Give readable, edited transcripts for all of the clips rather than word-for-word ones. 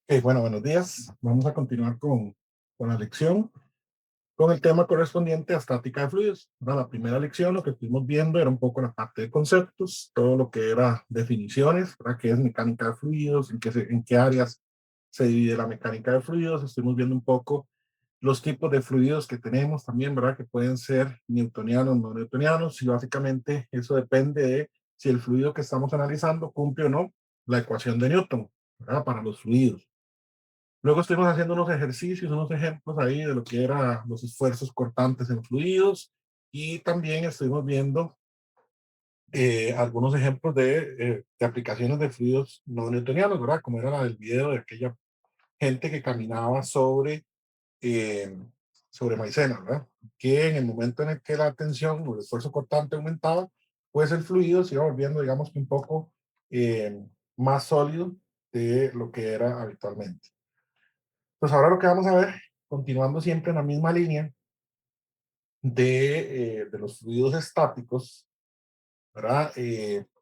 Bueno, buenos días. Vamos a continuar con la lección, con el tema correspondiente a estática de fluidos. La primera lección, lo que estuvimos viendo era un poco la parte de conceptos, todo lo que era definiciones, ¿verdad? ¿Qué es mecánica de fluidos? En qué áreas se divide la mecánica de fluidos? Estuvimos viendo un poco los tipos de fluidos que tenemos también, ¿verdad? Que pueden ser newtonianos, no newtonianos, y básicamente eso depende de si el fluido que estamos analizando cumple o no la ecuación de Newton, ¿verdad? Para los fluidos. Luego estuvimos haciendo unos ejercicios, unos ejemplos ahí de lo que eran los esfuerzos cortantes en fluidos y también estuvimos viendo algunos ejemplos de aplicaciones de fluidos no newtonianos, ¿verdad? Como era la del video de aquella gente que caminaba eh, sobre maicena, ¿verdad? Que en el momento en el que la tensión o el esfuerzo cortante aumentaba, pues el fluido se iba volviendo, digamos que un poco eh, más sólido de lo que era habitualmente. Pues ahora lo que vamos a ver, continuando siempre en la misma línea de los fluidos estáticos, ¿verdad?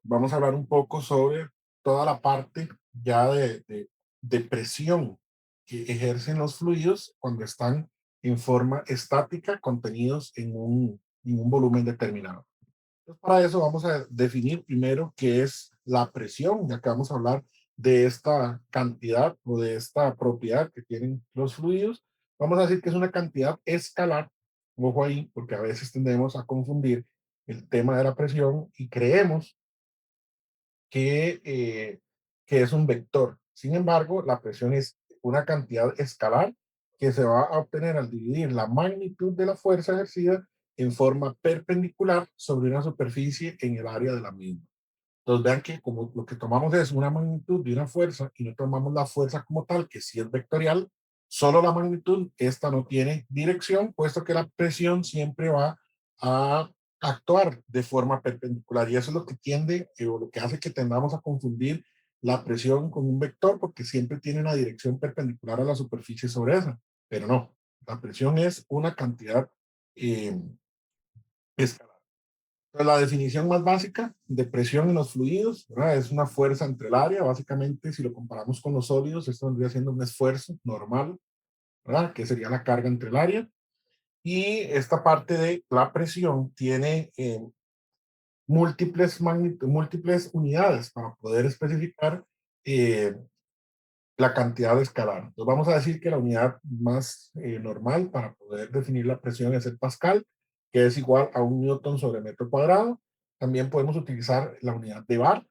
Vamos a hablar un poco sobre toda la parte ya de presión que ejercen los fluidos cuando están en forma estática contenidos en un volumen determinado. Entonces, para eso vamos a definir primero qué es la presión, ya que vamos a hablar de esta cantidad o de esta propiedad que tienen los fluidos. Vamos a decir que es una cantidad escalar. Ojo ahí, porque a veces tendemos a confundir el tema de la presión y creemos que, eh, que es un vector. Sin embargo, la presión es una cantidad escalar que se va a obtener al dividir la magnitud de la fuerza ejercida en forma perpendicular sobre una superficie en el área de la misma. Entonces vean que como lo que tomamos es una magnitud de una fuerza y no tomamos la fuerza como tal, que sí es vectorial, solo la magnitud, esta no tiene dirección, puesto que la presión siempre va a actuar de forma perpendicular y eso es lo que tiende o lo que hace que tendamos a confundir la presión con un vector porque siempre tiene una dirección perpendicular a la superficie sobre esa, pero no, la presión es una cantidad eh, escalar. La definición más básica de presión en los fluidos, ¿verdad? Es una fuerza entre el área. Básicamente, si lo comparamos con los sólidos, esto vendría siendo un esfuerzo normal, ¿verdad? Que sería la carga entre el área. Y esta parte de la presión tiene múltiples unidades para poder especificar eh, la cantidad de escalar. Entonces vamos a decir que la unidad más normal para poder definir la presión es el pascal, que es igual a un newton sobre metro cuadrado. También podemos utilizar la unidad de bar,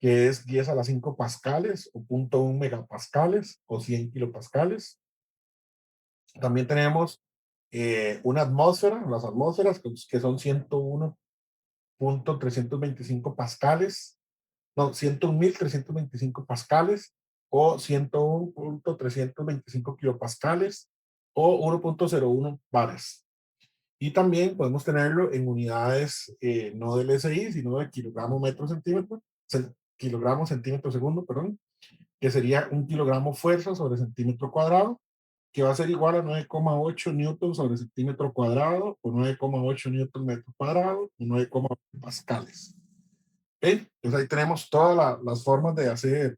que es 10 a la 5 pascales o 0.1 megapascales o 100 kilopascales. También tenemos una atmósfera, las atmósferas, que son 101.325 pascales, no, 101.325 pascales o 101.325 kilopascales o 1.01 bares. Y también podemos tenerlo en unidades no del SI, sino de kilogramo metro centímetro, kilogramo centímetro segundo, perdón, que sería un kilogramo fuerza sobre centímetro cuadrado, que va a ser igual a 9,8 newton sobre centímetro cuadrado o 9,8 newton metro cuadrado o 9,8 pascales. ¿Okay? Entonces ahí tenemos todas las formas de hacer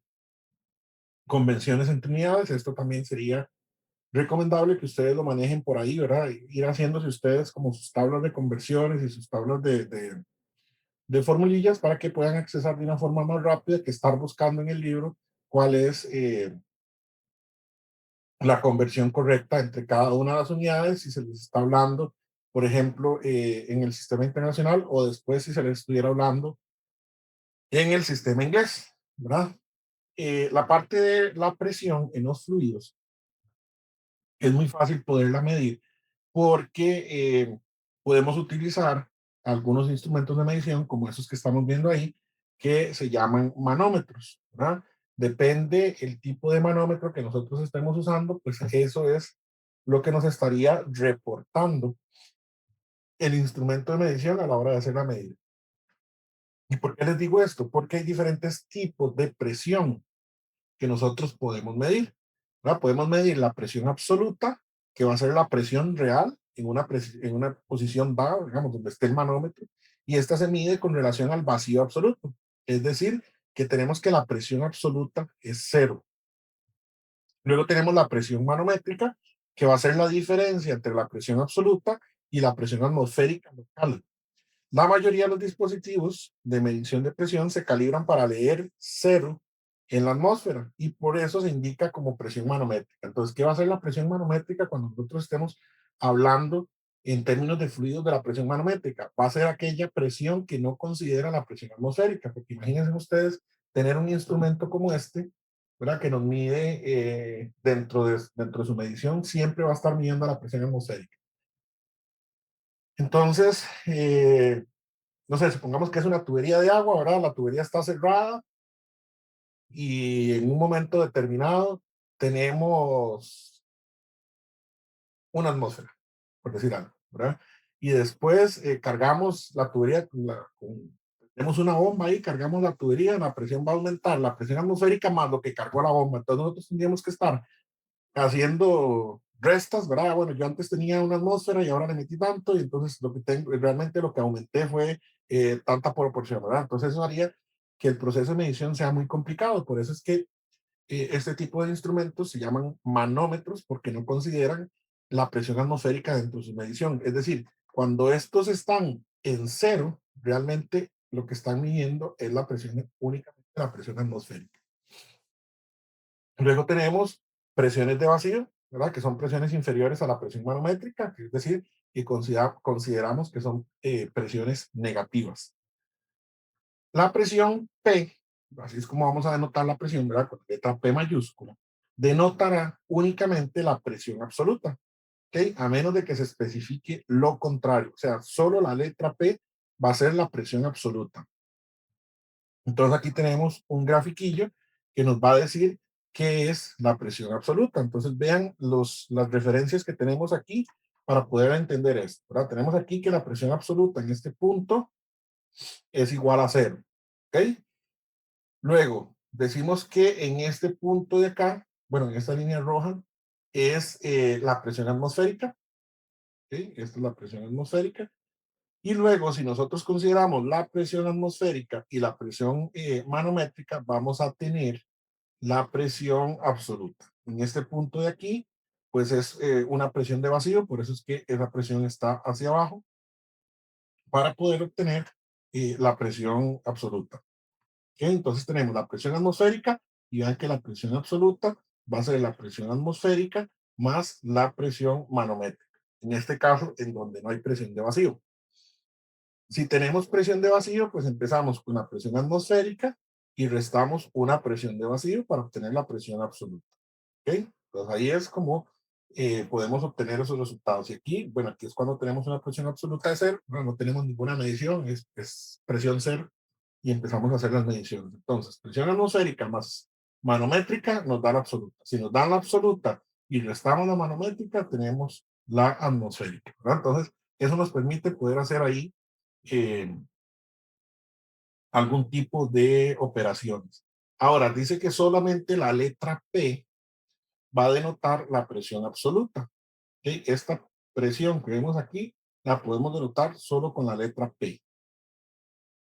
convenciones entre unidades. Esto también sería recomendable que ustedes lo manejen por ahí, ¿verdad? Ir haciéndose ustedes como sus tablas de conversiones y sus tablas de formulillas para que puedan accesar de una forma más rápida que estar buscando en el libro cuál es la conversión correcta entre cada una de las unidades, si se les está hablando, por ejemplo, en el sistema internacional o después si se les estuviera hablando en el sistema inglés, ¿verdad? La parte de la presión en los fluidos es muy fácil poderla medir porque podemos utilizar algunos instrumentos de medición como esos que estamos viendo ahí, que se llaman manómetros, ¿verdad? Depende el tipo de manómetro que nosotros estemos usando, pues eso es lo que nos estaría reportando el instrumento de medición a la hora de hacer la medida. ¿Y por qué les digo esto? Porque hay diferentes tipos de presión que nosotros podemos medir, ¿verdad? Podemos medir la presión absoluta, que va a ser la presión real en una posición dada, digamos, donde esté el manómetro, y esta se mide con relación al vacío absoluto. Es decir, que tenemos que la presión absoluta es cero. Luego tenemos la presión manométrica, que va a ser la diferencia entre la presión absoluta y la presión atmosférica local. La mayoría de los dispositivos de medición de presión se calibran para leer cero en la atmósfera y por eso se indica como presión manométrica. Entonces, ¿qué va a ser la presión manométrica cuando nosotros estemos hablando en términos de fluidos de la presión manométrica? Va a ser aquella presión que no considera la presión atmosférica, porque imagínense ustedes tener un instrumento como este, ¿verdad? Que nos mide dentro de su medición, siempre va a estar midiendo la presión atmosférica. Entonces, no sé, supongamos que es una tubería de agua, ¿verdad? La tubería está cerrada y en un momento determinado tenemos una atmósfera, por decir algo, ¿verdad? Y después cargamos la tubería, tenemos una bomba ahí, cargamos la tubería, la presión va a aumentar, la presión atmosférica más lo que cargó la bomba. Entonces nosotros tendríamos que estar haciendo restas, ¿verdad? Bueno, yo antes tenía una atmósfera y ahora le metí tanto y entonces lo que tengo, realmente lo que aumenté fue tanta proporción, ¿verdad? Entonces eso haría que el proceso de medición sea muy complicado. Por eso es que este tipo de instrumentos se llaman manómetros porque no consideran la presión atmosférica dentro de su medición. Es decir, cuando estos están en cero, realmente lo que están midiendo es la presión, únicamente la presión atmosférica. Luego tenemos presiones de vacío, ¿verdad? Que son presiones inferiores a la presión manométrica, que es decir, que consideramos que son presiones negativas. La presión P, así es como vamos a denotar la presión, ¿verdad? Con la letra P mayúscula, denotará únicamente la presión absoluta, ¿ok? A menos de que se especifique lo contrario, o sea, solo la letra P va a ser la presión absoluta. Entonces aquí tenemos un grafiquillo que nos va a decir qué es la presión absoluta. Entonces vean las referencias que tenemos aquí para poder entender esto, ¿verdad? Tenemos aquí que la presión absoluta en este punto es igual a cero, ¿ok? Luego decimos que en este punto de acá, bueno, en esta línea roja, es la presión atmosférica, ¿ok? Esta es la presión atmosférica. Y luego, si nosotros consideramos la presión atmosférica y la presión manométrica, vamos a tener la presión absoluta. En este punto de aquí, pues es una presión de vacío, por eso es que esa presión está hacia abajo para poder obtener la presión absoluta. ¿Okay? Entonces tenemos la presión atmosférica y vean que la presión absoluta va a ser la presión atmosférica más la presión manométrica. En este caso, en donde no hay presión de vacío. Si tenemos presión de vacío, pues empezamos con la presión atmosférica y restamos una presión de vacío para obtener la presión absoluta. ¿Ok? Entonces ahí es como podemos obtener esos resultados. Y aquí, bueno, aquí es cuando tenemos una presión absoluta de cero, bueno, no tenemos ninguna medición, es presión cero y empezamos a hacer las mediciones. Entonces, presión atmosférica más manométrica nos da la absoluta. Si nos dan la absoluta y restamos la manométrica, tenemos la atmosférica, ¿verdad? Entonces, eso nos permite poder hacer ahí eh, algún tipo de operaciones. Ahora, dice que solamente la letra P va a denotar la presión absoluta. ¿Okay? Esta presión que vemos aquí la podemos denotar solo con la letra P,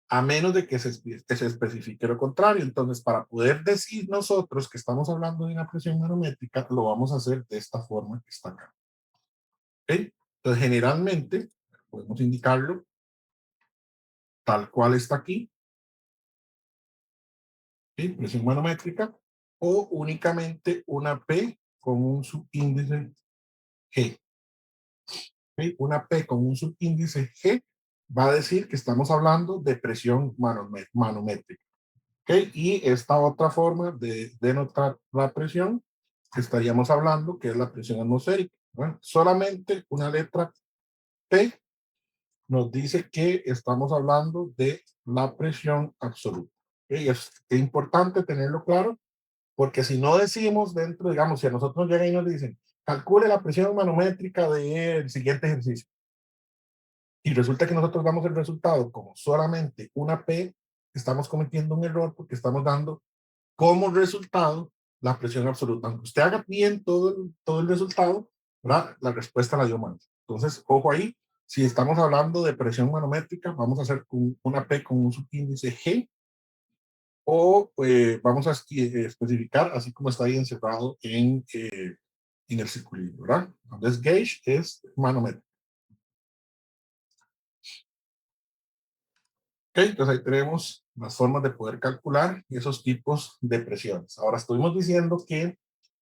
a menos de que se especifique lo contrario. Entonces, para poder decir nosotros que estamos hablando de una presión manométrica, lo vamos a hacer de esta forma que está acá. ¿Okay? Entonces, generalmente, podemos indicarlo tal cual está aquí, ¿sí? Presión manométrica, o únicamente una P con un subíndice G. ¿Sí? Una P con un subíndice G va a decir que estamos hablando de presión manométrica. ¿Okay? Y esta otra forma de denotar la presión que estaríamos hablando, que es la presión atmosférica. Bueno, solamente una letra P nos dice que estamos hablando de la presión absoluta. ¿Okay? Es importante tenerlo claro porque si no decimos dentro, digamos, si a nosotros llegan y nos dicen, calcule la presión manométrica del siguiente ejercicio, y resulta que nosotros damos el resultado como solamente una P, estamos cometiendo un error porque estamos dando como resultado la presión absoluta. Aunque usted haga bien todo el resultado, ¿verdad? La respuesta la dio mal. Entonces, ojo ahí, si estamos hablando de presión manométrica, vamos a hacer una P con un subíndice G o vamos a especificar, así como está ahí encerrado en el circulito, ¿verdad? Entonces, gauge es manómetro. Ok, entonces ahí tenemos las formas de poder calcular esos tipos de presiones. Ahora estuvimos diciendo que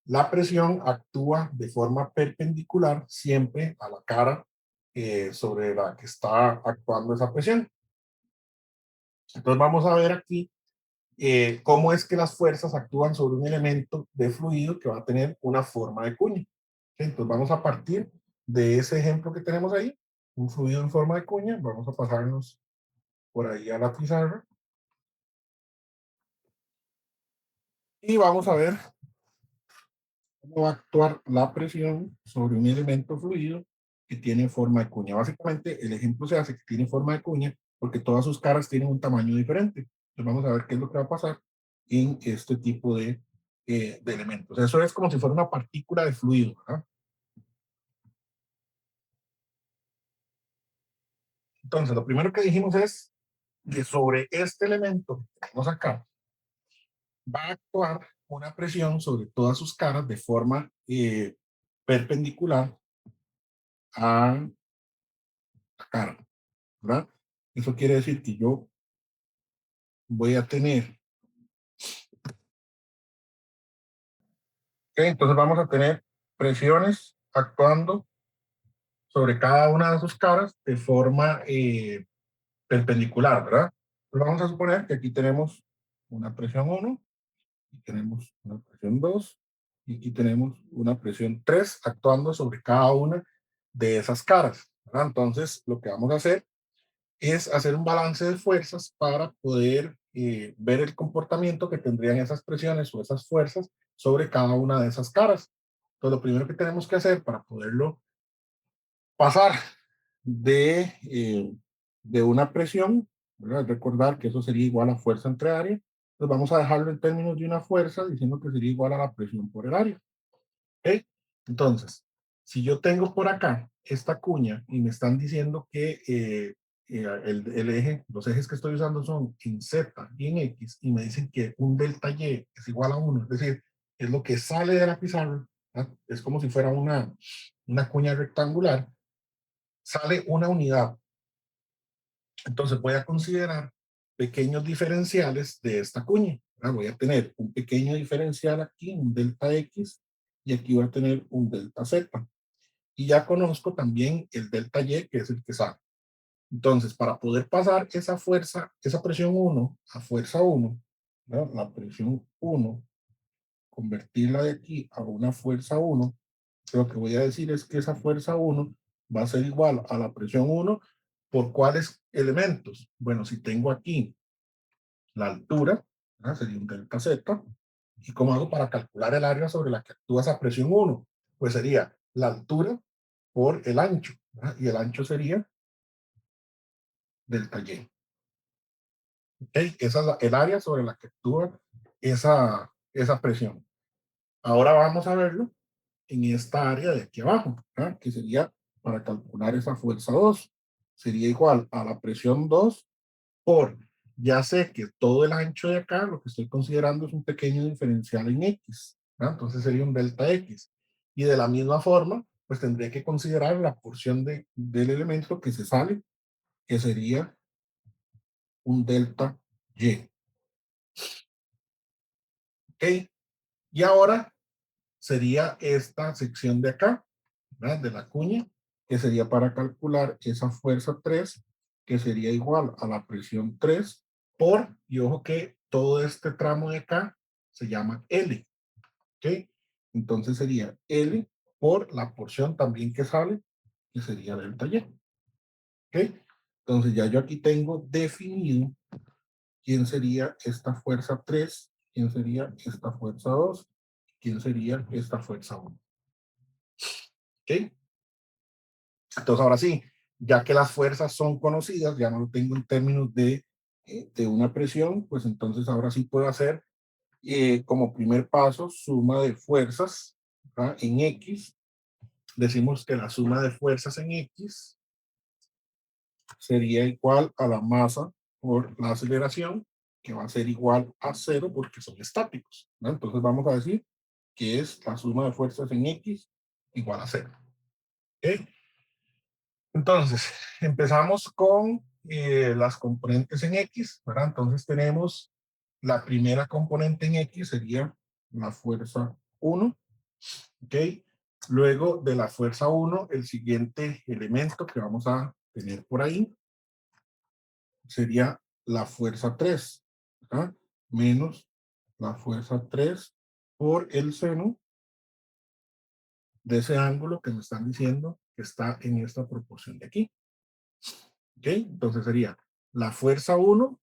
la presión actúa de forma perpendicular siempre a la cara sobre la que está actuando esa presión. Entonces vamos a ver aquí cómo es que las fuerzas actúan sobre un elemento de fluido que va a tener una forma de cuña. Entonces vamos a partir de ese ejemplo que tenemos ahí, un fluido en forma de cuña, vamos a pasarnos por ahí a la pizarra y vamos a ver cómo va a actuar la presión sobre un elemento fluido que tiene forma de cuña. Básicamente el ejemplo se hace que tiene forma de cuña porque todas sus caras tienen un tamaño diferente. Entonces vamos a ver qué es lo que va a pasar en este tipo de elementos. Eso es como si fuera una partícula de fluido, ¿verdad? Entonces, lo primero que dijimos es que sobre este elemento que tenemos acá va a actuar una presión sobre todas sus caras de forma perpendicular a la cara, ¿verdad? Eso quiere decir que yo voy a tener, ¿ok? Entonces vamos a tener presiones actuando sobre cada una de sus caras de forma perpendicular, ¿verdad? Entonces vamos a suponer que aquí tenemos una presión 1, y tenemos una presión 2 y aquí tenemos una presión 3 actuando sobre cada una de esas caras, ¿verdad? Entonces lo que vamos a hacer es hacer un balance de fuerzas para poder ver el comportamiento que tendrían esas presiones o esas fuerzas sobre cada una de esas caras. Entonces, lo primero que tenemos que hacer para poderlo pasar de una presión, ¿verdad? Recordar que eso sería igual a fuerza entre área, entonces vamos a dejarlo en términos de una fuerza diciendo que sería igual a la presión por el área. ¿Ok? Entonces, si yo tengo por acá esta cuña y me están diciendo que el eje, los ejes que estoy usando son en Z y en X, y me dicen que un delta Y es igual a 1, es decir, es lo que sale de la pizarra, ¿verdad? Es como si fuera una cuña rectangular, sale una unidad. Entonces voy a considerar pequeños diferenciales de esta cuña, ¿verdad? Voy a tener un pequeño diferencial aquí, un delta X, y aquí voy a tener un delta Z. Y ya conozco también el delta Y, que es el que sale. Entonces, para poder pasar esa fuerza, esa presión 1 a fuerza 1, ¿no? La presión 1, convertirla de aquí a una fuerza 1, lo que voy a decir es que esa fuerza 1 va a ser igual a la presión 1 por cuáles elementos. Bueno, si tengo aquí la altura, ¿verdad? Sería un delta Z. ¿Y cómo hago para calcular el área sobre la que actúa esa presión 1? Pues sería la altura por el ancho, ¿verdad? Y el ancho sería delta Y. ¿Okay? Esa es el área sobre la que actúa esa presión. Ahora vamos a verlo en esta área de aquí abajo, ¿verdad? Que sería para calcular esa fuerza 2. Sería igual a la presión 2 por, ya sé que todo el ancho de acá, lo que estoy considerando es un pequeño diferencial en X, ¿verdad? Entonces sería un delta X. Y de la misma forma, pues tendría que considerar la porción del elemento que se sale, que sería un delta Y. ¿Ok? Y ahora sería esta sección de acá, ¿verdad? De la cuña, que sería para calcular esa fuerza 3, que sería igual a la presión 3 por, y ojo que todo este tramo de acá se llama L, ¿ok? Entonces sería L por la porción también que sale, que sería delta Y, ¿ok? Entonces ya yo aquí tengo definido quién sería esta fuerza 3, quién sería esta fuerza 2, quién sería esta fuerza 1. ¿Ok? Entonces ahora sí, ya que las fuerzas son conocidas, ya no lo tengo en términos de una presión, pues entonces ahora sí puedo hacer como primer paso suma de fuerzas, ¿verdad? En X. Decimos que la suma de fuerzas en X sería igual a la masa por la aceleración. que va a ser igual a cero porque son estáticos, ¿no? Entonces vamos a decir que es la suma de fuerzas en X igual a cero. ¿Ok? Entonces, empezamos con las componentes en X, ¿verdad? Entonces tenemos la primera componente en X sería la fuerza 1, ¿ok? Luego de la fuerza 1, el siguiente elemento que vamos a tener por ahí sería la fuerza 3, ¿verdad? Menos la fuerza 3 por el seno de ese ángulo que me están diciendo que está en esta proporción de aquí. ¿Ok? Entonces sería la fuerza 1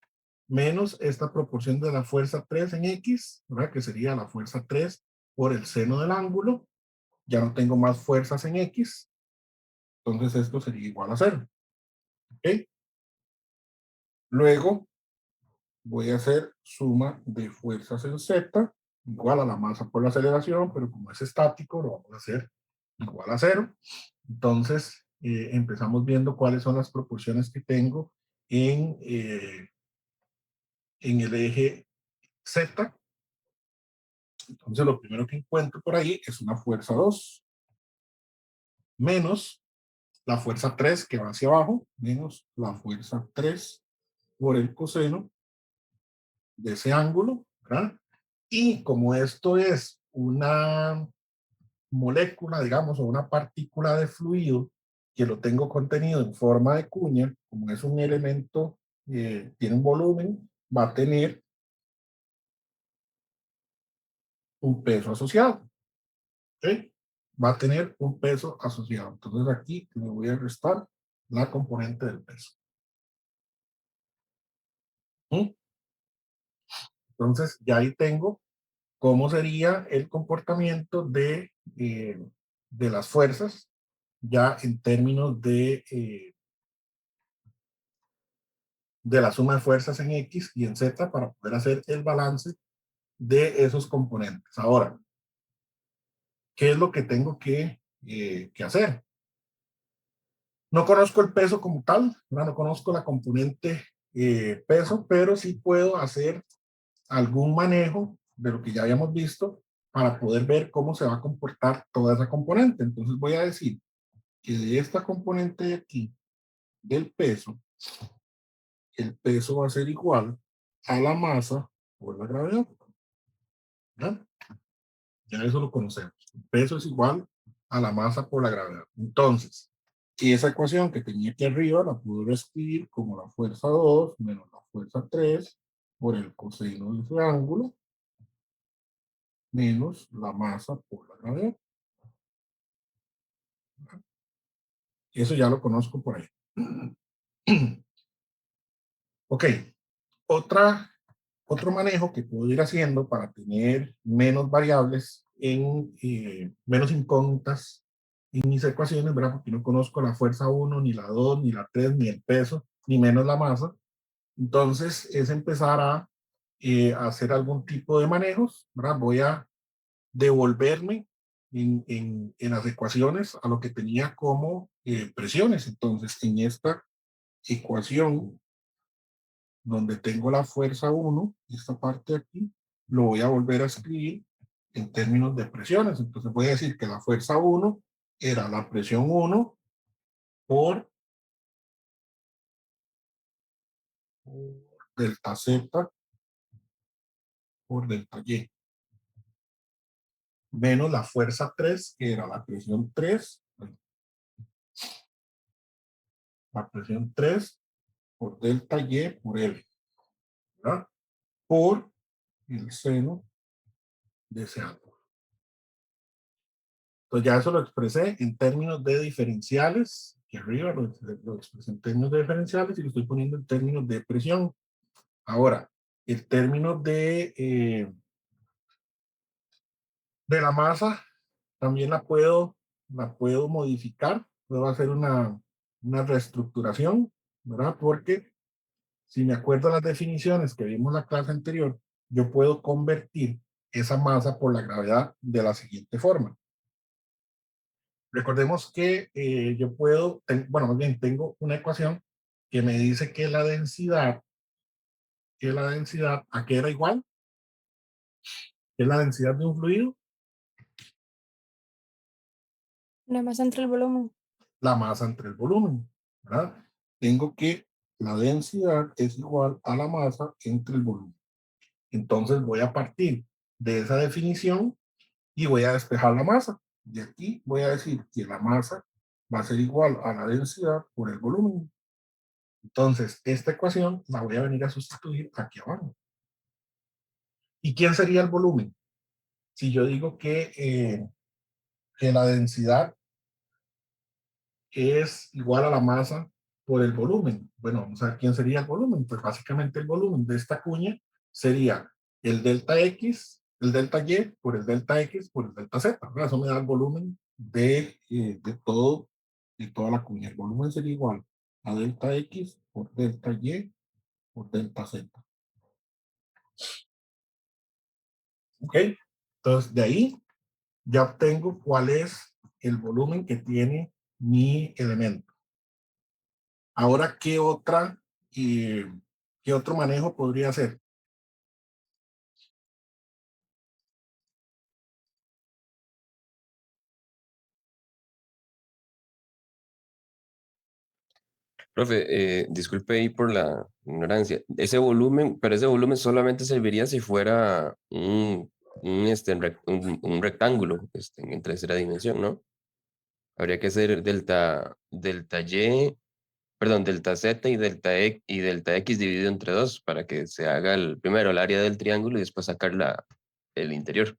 menos esta proporción de la fuerza 3 en X, ¿verdad? Que sería la fuerza 3 por el seno del ángulo. Ya no tengo más fuerzas en X, entonces esto sería igual a cero. ¿Ok? Luego voy a hacer suma de fuerzas en Z, igual a la masa por la aceleración, pero como es estático, lo vamos a hacer igual a cero. Entonces, empezamos viendo cuáles son las proporciones que tengo en el eje Z. Entonces, lo primero que encuentro por ahí es una fuerza 2 menos la fuerza 3 que va hacia abajo, menos la fuerza 3 por el coseno de ese ángulo, ¿verdad? Y como esto es una molécula, digamos, o una partícula de fluido que lo tengo contenido en forma de cuña, como es un elemento, tiene un volumen, va a tener un peso asociado. ¿Ok? Va a tener un peso asociado. Entonces aquí le voy a restar la componente del peso. ¿Mm? Entonces ya ahí tengo cómo sería el comportamiento de las fuerzas ya en términos de la suma de fuerzas en X y en Z para poder hacer el balance de esos componentes. Ahora, ¿qué es lo que tengo que hacer? No conozco el peso como tal, no conozco la componente peso, pero sí puedo hacer algún manejo de lo que ya habíamos visto para poder ver cómo se va a comportar toda esa componente. Entonces voy a decir que de esta componente de aquí, del peso, el peso va a ser igual a la masa por la gravedad. ¿Ya? Ya eso lo conocemos. El peso es igual a la masa por la gravedad. Entonces, esa ecuación que tenía aquí arriba la puedo escribir como la fuerza 2 menos la fuerza 3 por el coseno de ese ángulo menos la masa por la gravedad. Eso ya lo conozco por ahí. Ok, otra, otro manejo que puedo ir haciendo para tener menos variables, menos incógnitas en mis ecuaciones, ¿verdad? Porque no conozco la fuerza 1, ni la 2, ni la 3, ni el peso, ni menos la masa. Entonces, es empezar a hacer algún tipo de manejos, ¿verdad? Voy a devolverme en las ecuaciones a lo que tenía como presiones. Entonces, en esta ecuación donde tengo la fuerza 1, esta parte de aquí, lo voy a volver a escribir en términos de presiones. Entonces voy a decir que la fuerza 1 era la presión 1 por delta Z por delta Y, menos la fuerza 3, que era la presión 3 por delta Y por L, ¿verdad? Por el seno de ese ángulo. Entonces ya eso lo expresé en términos de diferenciales, que arriba lo expresé en términos de diferenciales y lo estoy poniendo en términos de presión. Ahora, el término de la masa también la puedo modificar, puedo hacer una reestructuración, ¿verdad? Porque si me acuerdo las definiciones que vimos en la clase anterior, yo puedo convertir esa masa por la gravedad de la siguiente forma. Recordemos que yo bueno, más bien tengo una ecuación que me dice que la densidad que la densidad, ¿a qué era igual? ¿Qué es la densidad de un fluido? La masa entre el volumen. La masa entre el volumen, ¿verdad? Tengo que la densidad es igual a la masa entre el volumen. Entonces voy a partir de esa definición y voy a despejar la masa. De aquí voy a decir que la masa va a ser igual a la densidad por el volumen. Entonces, esta ecuación la voy a venir a sustituir aquí abajo. ¿Y quién sería el volumen? Si yo digo que la densidad es igual a la masa por el volumen. Bueno, vamos a ver quién sería el volumen. Pues básicamente el volumen de esta cuña sería el delta X, el delta Y por el delta X por el delta Z. ¿Verdad? Eso me da el volumen de toda la cuña. El volumen sería igual a delta X por delta Y por delta Z. ¿Ok? Entonces, de ahí ya obtengo cuál es el volumen que tiene mi elemento. Ahora, ¿qué otro manejo podría hacer? Profe, disculpe ahí por la ignorancia. Ese volumen, pero ese volumen solamente serviría si fuera un rectángulo en tercera dimensión, ¿no? Habría que hacer delta Y, perdón, delta Z y delta X dividido entre dos para que se haga primero el área del triángulo y después sacar el interior.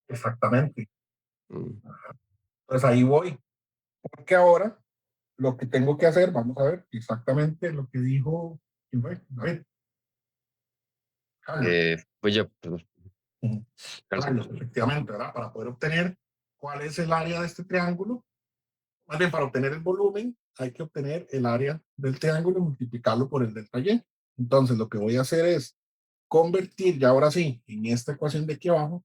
Exactamente. Mm. Pues ahí voy. Porque ahora lo que tengo que hacer, vamos a ver exactamente lo que dijo ¿quién fue? David, Carlos. Pues ya, pues, Ujú. Carlos, efectivamente, ¿verdad? Para poder obtener cuál es el área de este triángulo, más bien para obtener el volumen, hay que obtener el área del triángulo y multiplicarlo por el delta Y. Entonces, lo que voy a hacer es convertir ya ahora sí en esta ecuación de aquí abajo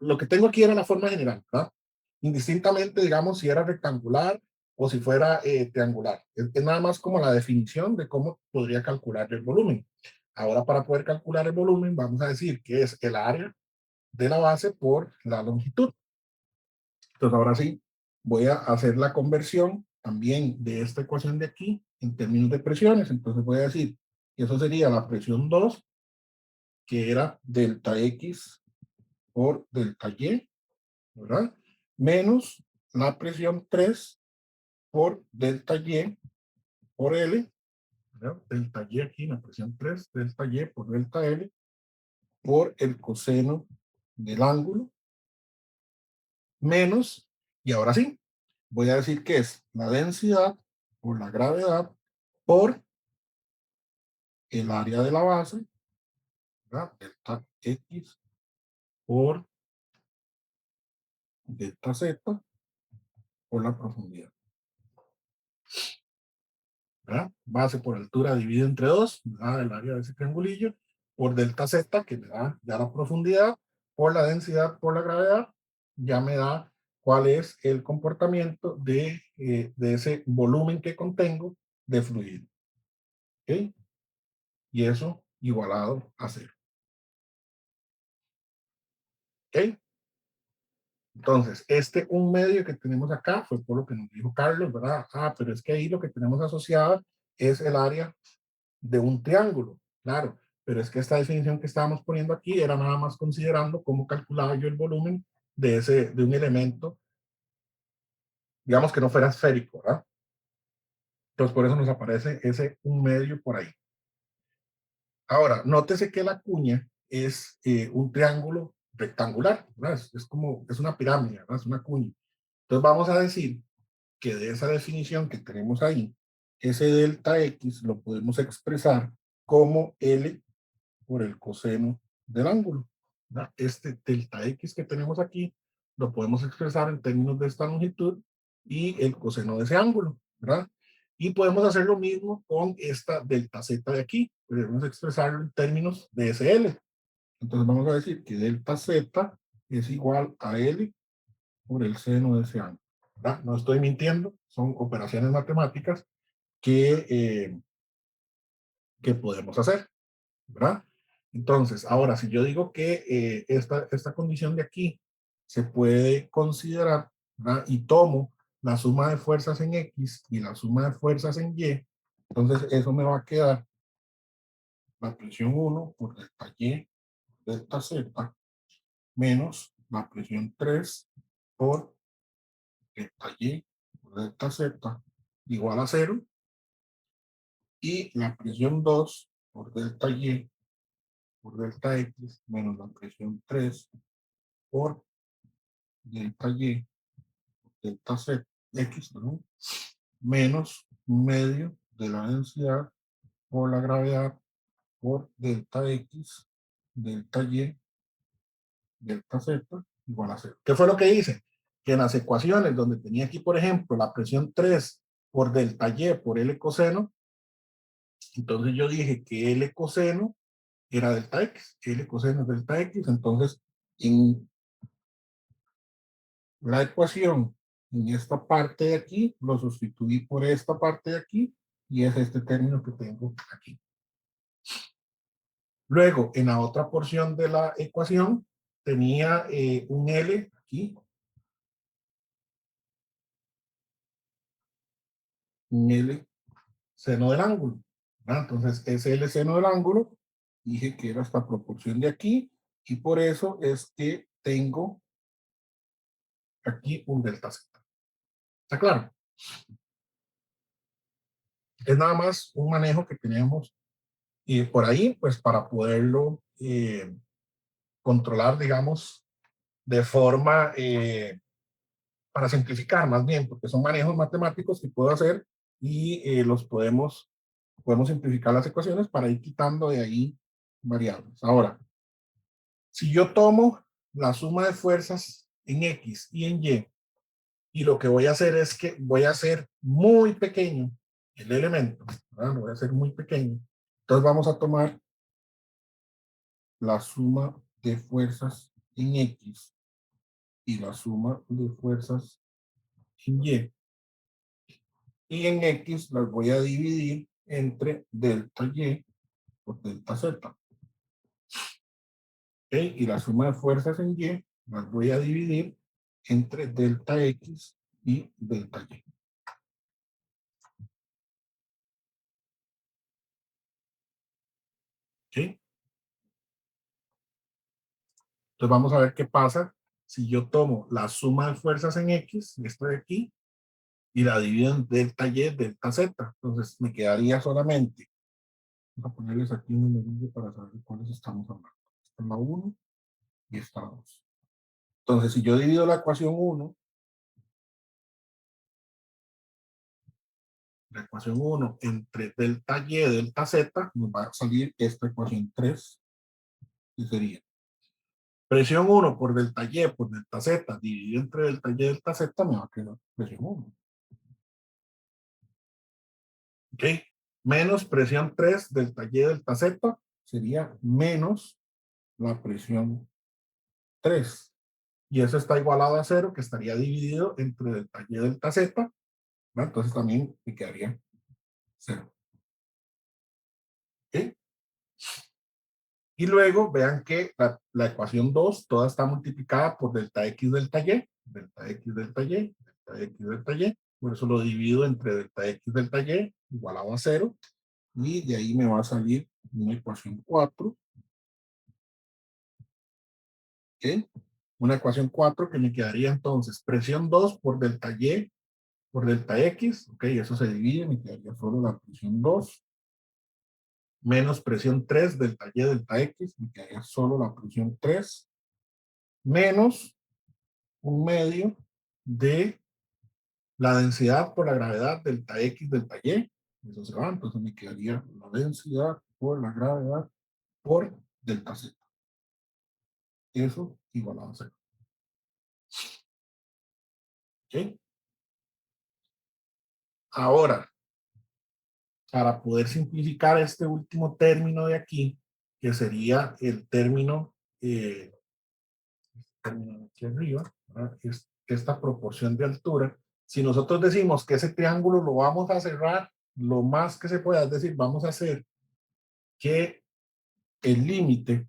lo que tengo aquí era la forma general, ¿verdad? Indistintamente, digamos, si era rectangular o si fuera triangular. Es nada más como la definición de cómo podría calcular el volumen. Ahora, para poder calcular el volumen, vamos a decir que es el área de la base por la longitud. Entonces, ahora sí, voy a hacer la conversión también de esta ecuación de aquí en términos de presiones. Entonces, voy a decir que eso sería la presión 2 que era delta X por delta Y, ¿verdad? Menos la presión 3 por delta Y por L, ¿verdad? Delta Y aquí, la presión 3 delta Y por delta L, por el coseno del ángulo, menos, y ahora sí, voy a decir que es la densidad por la gravedad por el área de la base, ¿verdad? Delta X por delta Z por la profundidad. ¿Verdad? Base por altura dividido entre 2, ¿verdad? El área de ese triangulillo, por delta Z, que me da ya la profundidad, por la densidad, por la gravedad, ya me da cuál es el comportamiento de ese volumen que contengo de fluido. ¿Ok? Y eso igualado a cero. ¿Ok? Entonces, un medio que tenemos acá fue por lo que nos dijo Carlos, ¿verdad? Ah, pero es que ahí lo que tenemos asociado es el área de un triángulo, claro, pero es que esta definición que estábamos poniendo aquí era nada más considerando cómo calculaba yo el volumen de un elemento, digamos que no fuera esférico, ¿verdad? Entonces por eso nos aparece ese un medio por ahí. Ahora, nótese que la cuña es un triángulo rectangular, ¿verdad? Es una pirámide, ¿verdad? Es una cuña. Entonces vamos a decir que de esa definición que tenemos ahí, ese delta X lo podemos expresar como L por el coseno del ángulo. ¿Verdad? Este delta X que tenemos aquí lo podemos expresar en términos de esta longitud y el coseno de ese ángulo, ¿verdad? Y podemos hacer lo mismo con esta delta Z de aquí. Podemos expresarlo en términos de SL. Entonces vamos a decir que delta Z es igual a L por el seno de ese ángulo. ¿Verdad? No estoy mintiendo, son operaciones matemáticas que, que podemos hacer. ¿verdad? Entonces, ahora, si yo digo que esta condición de aquí se puede considerar, ¿verdad? Y tomo la suma de fuerzas en X y la suma de fuerzas en Y, entonces eso me va a quedar la presión 1 por delta Y delta Z menos la presión 3 por delta Y por delta Z igual a 0 y la presión 2 por delta Y por delta X menos la presión 3 por delta Y por delta Z X, ¿no? Menos un medio de la densidad por la gravedad por delta X delta Y delta Z igual a 0. ¿Qué fue lo que hice? Que en las ecuaciones donde tenía aquí, por ejemplo, la presión 3 por delta Y por L coseno, entonces yo dije que L coseno era delta X, L coseno es delta X, entonces en la ecuación, en esta parte de aquí, lo sustituí por esta parte de aquí, y es este término que tengo aquí. Luego, en la otra porción de la ecuación, tenía un L aquí, un L seno del ángulo, ¿verdad? Entonces, ese L seno del ángulo, dije que era esta proporción de aquí, y por eso es que tengo aquí un delta Z. ¿Está claro? Es nada más un manejo que tenemos por ahí, pues para poderlo controlar, digamos, de forma, para simplificar más bien, porque son manejos matemáticos que puedo hacer y los podemos simplificar las ecuaciones para ir quitando de ahí variables. Ahora, si yo tomo la suma de fuerzas en X y en y lo que voy a hacer es que voy a hacer muy pequeño el elemento, ¿verdad? Lo voy a hacer muy pequeño. Entonces vamos a tomar la suma de fuerzas en X y la suma de fuerzas en Y. Y en X las voy a dividir entre delta Y por delta Z. ¿Okay? Y la suma de fuerzas en Y las voy a dividir entre delta X y delta Y. ¿Okay? Entonces vamos a ver qué pasa si yo tomo la suma de fuerzas en X, esta de aquí, y la divido en delta Y, delta Z. Entonces me quedaría solamente, vamos a ponerles aquí un numerito para saber de cuáles estamos hablando. Esta es la 1 y esta la 2. Entonces si yo divido la ecuación 1, la ecuación 1 entre delta Y, delta Z, nos va a salir esta ecuación 3, que sería presión 1 por delta Y por delta Z dividido entre delta Y, delta Z, me va a quedar presión 1. ¿Ok? Menos presión 3 delta Y delta Z sería menos la presión 3. Y eso está igualado a 0, que estaría dividido entre delta Y delta Z, ¿no? Entonces también me quedaría 0. ¿Ok? Y luego vean que la ecuación 2 toda está multiplicada por delta X delta Y, delta X delta Y, delta X delta Y. Por eso lo divido entre delta X delta Y igualado a 0. Y de ahí me va a salir una ecuación 4. ¿Ok? Una ecuación 4 que me quedaría entonces presión 2 por delta Y por delta X. Ok, eso se divide, me quedaría solo la presión 2. Menos presión 3 delta Y delta X, me quedaría solo la presión 3. Menos un medio de la densidad por la gravedad delta X delta Y. Eso se va, entonces me quedaría la densidad por la gravedad por delta Z. Eso igualado a 0. ¿Ok? Ahora, para poder simplificar este último término de aquí, que sería el término, de aquí arriba, ¿verdad? Es esta proporción de altura. Si nosotros decimos que ese triángulo lo vamos a cerrar lo más que se pueda, es decir, vamos a hacer que el límite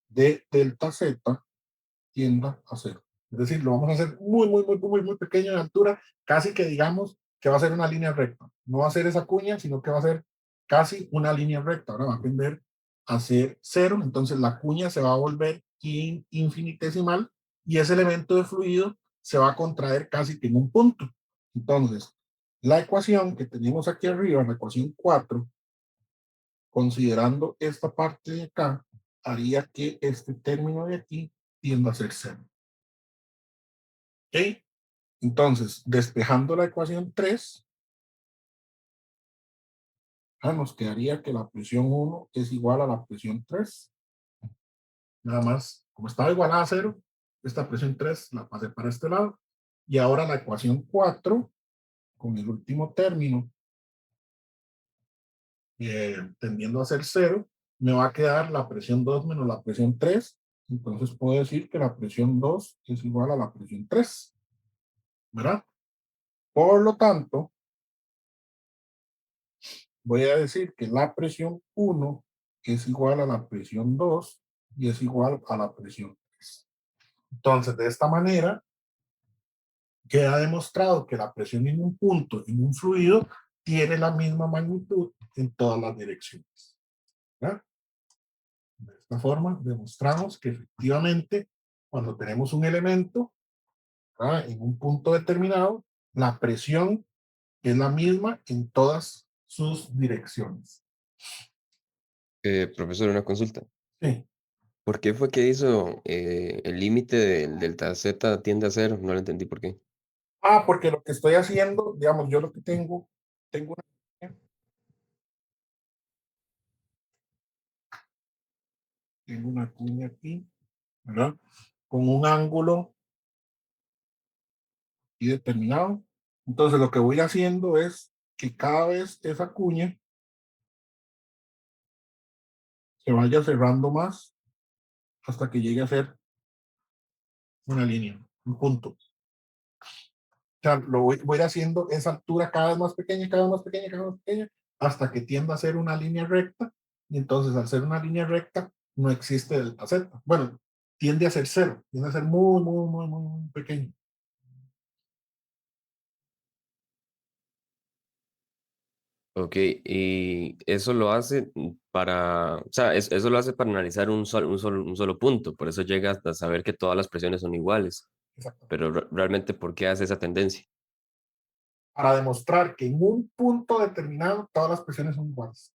de delta z tienda a cero. Es decir, lo vamos a hacer muy pequeño de altura, casi que digamos que va a ser una línea recta. No va a ser esa cuña, sino que va a ser casi una línea recta. Ahora va a tender a ser cero, entonces la cuña se va a volver infinitesimal y ese elemento de fluido se va a contraer casi que en un punto. Entonces, la ecuación que tenemos aquí arriba, la ecuación 4, considerando esta parte de acá, haría que este término de aquí tienda a ser cero. ¿Ok? Entonces, despejando la ecuación 3, nos quedaría que la presión 1 es igual a la presión 3. Nada más, como estaba igualada a 0, esta presión 3 la pasé para este lado. Y ahora la ecuación 4, con el último término, tendiendo a ser 0, me va a quedar la presión 2 menos la presión 3. Entonces puedo decir que la presión 2 es igual a la presión 3. ¿Verdad? Por lo tanto, voy a decir que la presión 1 es igual a la presión 2 y es igual a la presión 3. Entonces, de esta manera, queda demostrado que la presión en un punto, en un fluido, tiene la misma magnitud en todas las direcciones. ¿Verdad? De esta forma, demostramos que efectivamente, cuando tenemos un elemento, ¿verdad?, en un punto determinado, la presión es la misma en todas sus direcciones. Profesor, una consulta. Sí. ¿Por qué fue que hizo el límite del delta z tiende a cero? No lo entendí por qué. Porque lo que estoy haciendo, digamos, yo lo que tengo una cuña aquí, ¿verdad? Con un ángulo y determinado. Entonces lo que voy haciendo es que cada vez esa cuña se vaya cerrando más hasta que llegue a ser una línea, un punto. O sea, voy haciendo esa altura cada vez más pequeña, cada vez más pequeña, cada vez más pequeña, hasta que tienda a ser una línea recta. Y entonces al ser una línea recta, no existe delta z. Bueno, tiende a ser cero, tiende a ser muy pequeño. Ok, y eso lo hace para, o sea, eso lo hace para analizar un solo punto, por eso llega hasta saber que todas las presiones son iguales, Exacto. pero realmente, ¿por qué hace esa tendencia? Para demostrar que en un punto determinado todas las presiones son iguales.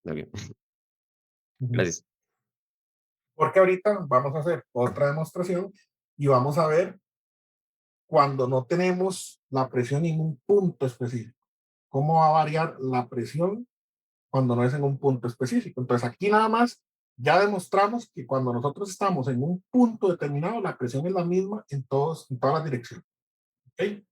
Ok, Ujú. gracias. Porque ahorita vamos a hacer otra demostración y vamos a ver cuando no tenemos la presión en un punto específico. ¿Cómo va a variar la presión cuando no es en un punto específico? Entonces aquí nada más ya demostramos que cuando nosotros estamos en un punto determinado, la presión es la misma en todas las direcciones. ¿Ok?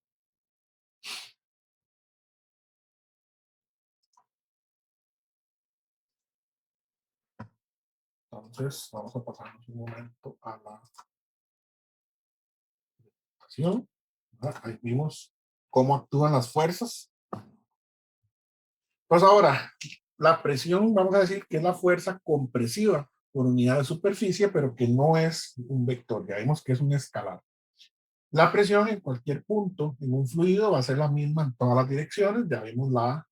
Entonces vamos a pasarnos un momento a la acción. Ahí vimos cómo actúan las fuerzas. Pues ahora, la presión, vamos a decir que es la fuerza compresiva por unidad de superficie, pero que no es un vector. Ya vimos que es un escalar. La presión en cualquier punto en un fluido va a ser la misma en todas las direcciones. Ya vimos la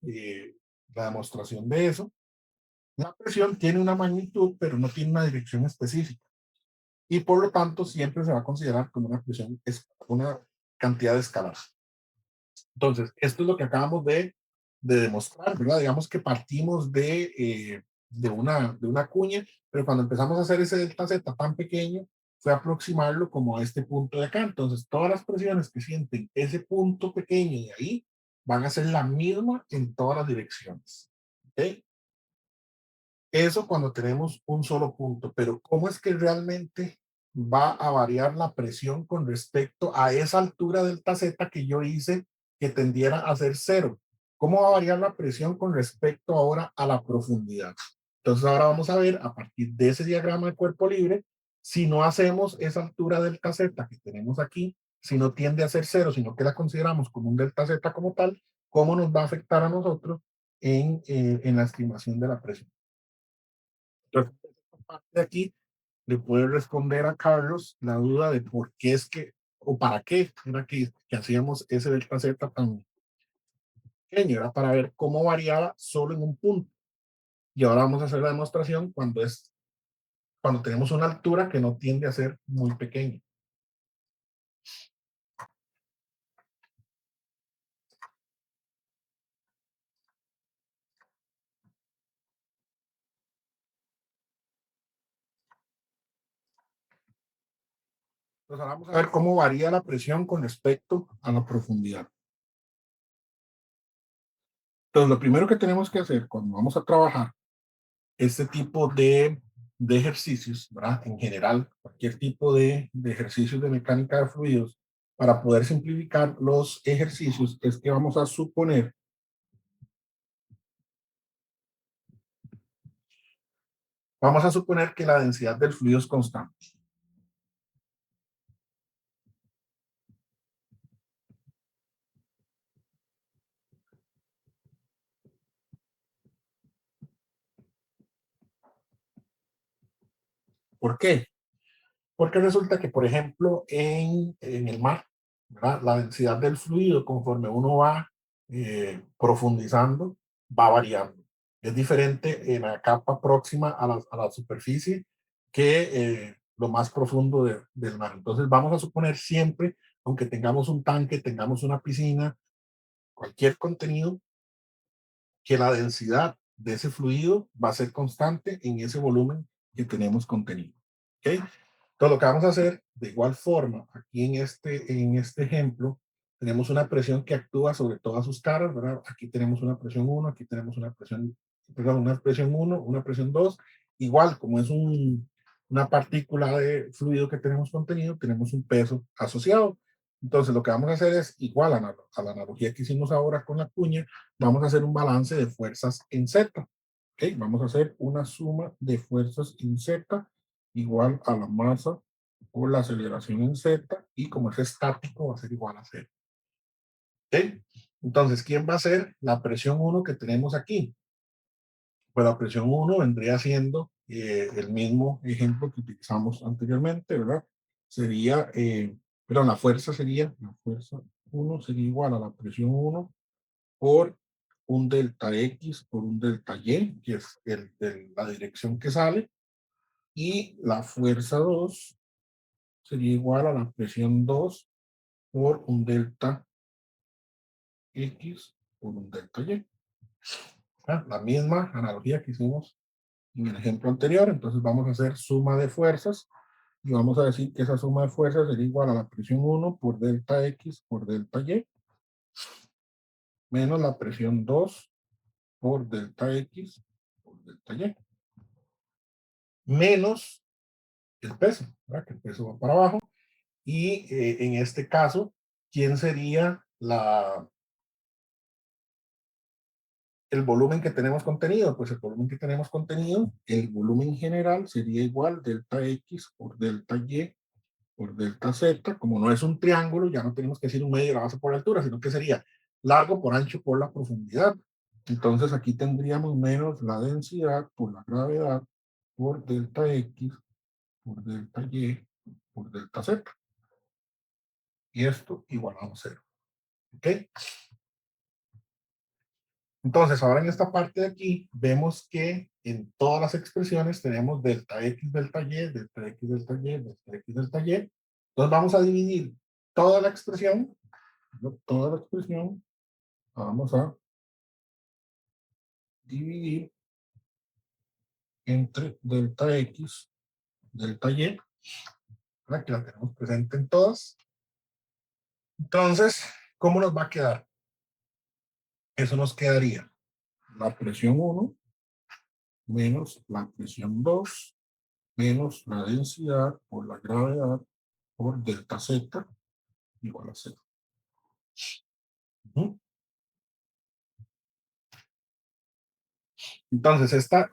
demostración de eso. La presión tiene una magnitud, pero no tiene una dirección específica. Y por lo tanto, siempre se va a considerar como una presión, una cantidad escalar. Entonces, esto es lo que acabamos de demostrar, ¿verdad? Digamos que partimos de una cuña, pero cuando empezamos a hacer ese delta Z tan pequeño, fue aproximarlo como a este punto de acá. Entonces, todas las presiones que sienten ese punto pequeño de ahí van a ser la misma en todas las direcciones. ¿Ok? Eso cuando tenemos un solo punto, pero ¿cómo es que realmente va a variar la presión con respecto a esa altura delta Z que yo hice que tendiera a ser cero? ¿Cómo va a variar la presión con respecto ahora a la profundidad? Entonces ahora vamos a ver a partir de ese diagrama de cuerpo libre, si no hacemos esa altura delta Z que tenemos aquí, si no tiende a ser cero, sino que la consideramos como un delta Z como tal, ¿cómo nos va a afectar a nosotros en la estimación de la presión. Entonces, esta parte de aquí le puede responder a Carlos la duda de por qué es que, o para qué era que hacíamos ese delta Z tan pequeño, era para ver cómo variaba solo en un punto. Y ahora vamos a hacer la demostración cuando tenemos una altura que no tiende a ser muy pequeña. Entonces ahora vamos a ver cómo varía la presión con respecto a la profundidad. Entonces lo primero que tenemos que hacer cuando vamos a trabajar este tipo de ejercicios, ¿verdad? En general, cualquier tipo de ejercicios de mecánica de fluidos, para poder simplificar los ejercicios, es que vamos a suponer que la densidad del fluido es constante. ¿Por qué? Porque resulta que, por ejemplo, en el mar, ¿verdad? La densidad del fluido, conforme uno va profundizando, va variando. Es diferente en la capa próxima a la superficie que lo más profundo del mar. Entonces, vamos a suponer siempre, aunque tengamos un tanque, tengamos una piscina, cualquier contenido, que la densidad de ese fluido va a ser constante en ese volumen que tenemos contenido. ¿Ok? Entonces, lo que vamos a hacer, de igual forma, aquí en este ejemplo, tenemos una presión que actúa sobre todas sus caras, ¿verdad? Aquí tenemos una presión 1, aquí tenemos una presión, perdón, una presión 1, una presión 2. Igual, como es una partícula de fluido que tenemos contenido, tenemos un peso asociado. Entonces, lo que vamos a hacer es, igual a la analogía que hicimos ahora con la cuña, vamos a hacer un balance de fuerzas en Z. ¿Ok? Vamos a hacer una suma de fuerzas en Z igual a la masa por la aceleración en Z, y como es estático va a ser igual a cero. ¿Ok? Entonces, ¿quién va a ser la presión 1 que tenemos aquí? Pues la presión 1 vendría siendo el mismo ejemplo que utilizamos anteriormente, ¿verdad? Sería, perdón, la fuerza 1 sería igual a la presión 1 por un delta X por un delta Y, que es la dirección que sale, y la fuerza 2 sería igual a la presión 2 por un delta X por un delta Y. La misma analogía que hicimos en el ejemplo anterior. Entonces vamos a hacer suma de fuerzas y vamos a decir que esa suma de fuerzas sería igual a la presión 1 por delta X por delta Y menos la presión 2 por delta X por delta Y menos el peso, ¿verdad? Que el peso va para abajo. Y en este caso, ¿quién sería el volumen que tenemos contenido? Pues el volumen que tenemos contenido, el volumen general sería igual delta X por delta Y por delta Z. Como no es un triángulo, ya no tenemos que decir un medio de la base por altura, sino que sería largo por ancho por la profundidad. Entonces aquí tendríamos menos la densidad por la gravedad por delta X por delta Y por delta Z. Y esto igualado a cero. ¿Ok? Entonces, ahora en esta parte de aquí, vemos que en todas las expresiones tenemos delta X, delta Y, delta X, delta Y, delta X, delta Y. Entonces, vamos a dividir toda la expresión, ¿no? Toda la expresión, vamos a dividir entre delta X, delta Y, ¿verdad? Que la tenemos presente en todas. Entonces, ¿cómo nos va a quedar? Eso nos quedaría la presión 1 menos la presión 2 menos la densidad por la gravedad por delta Z igual a 0. Entonces, esta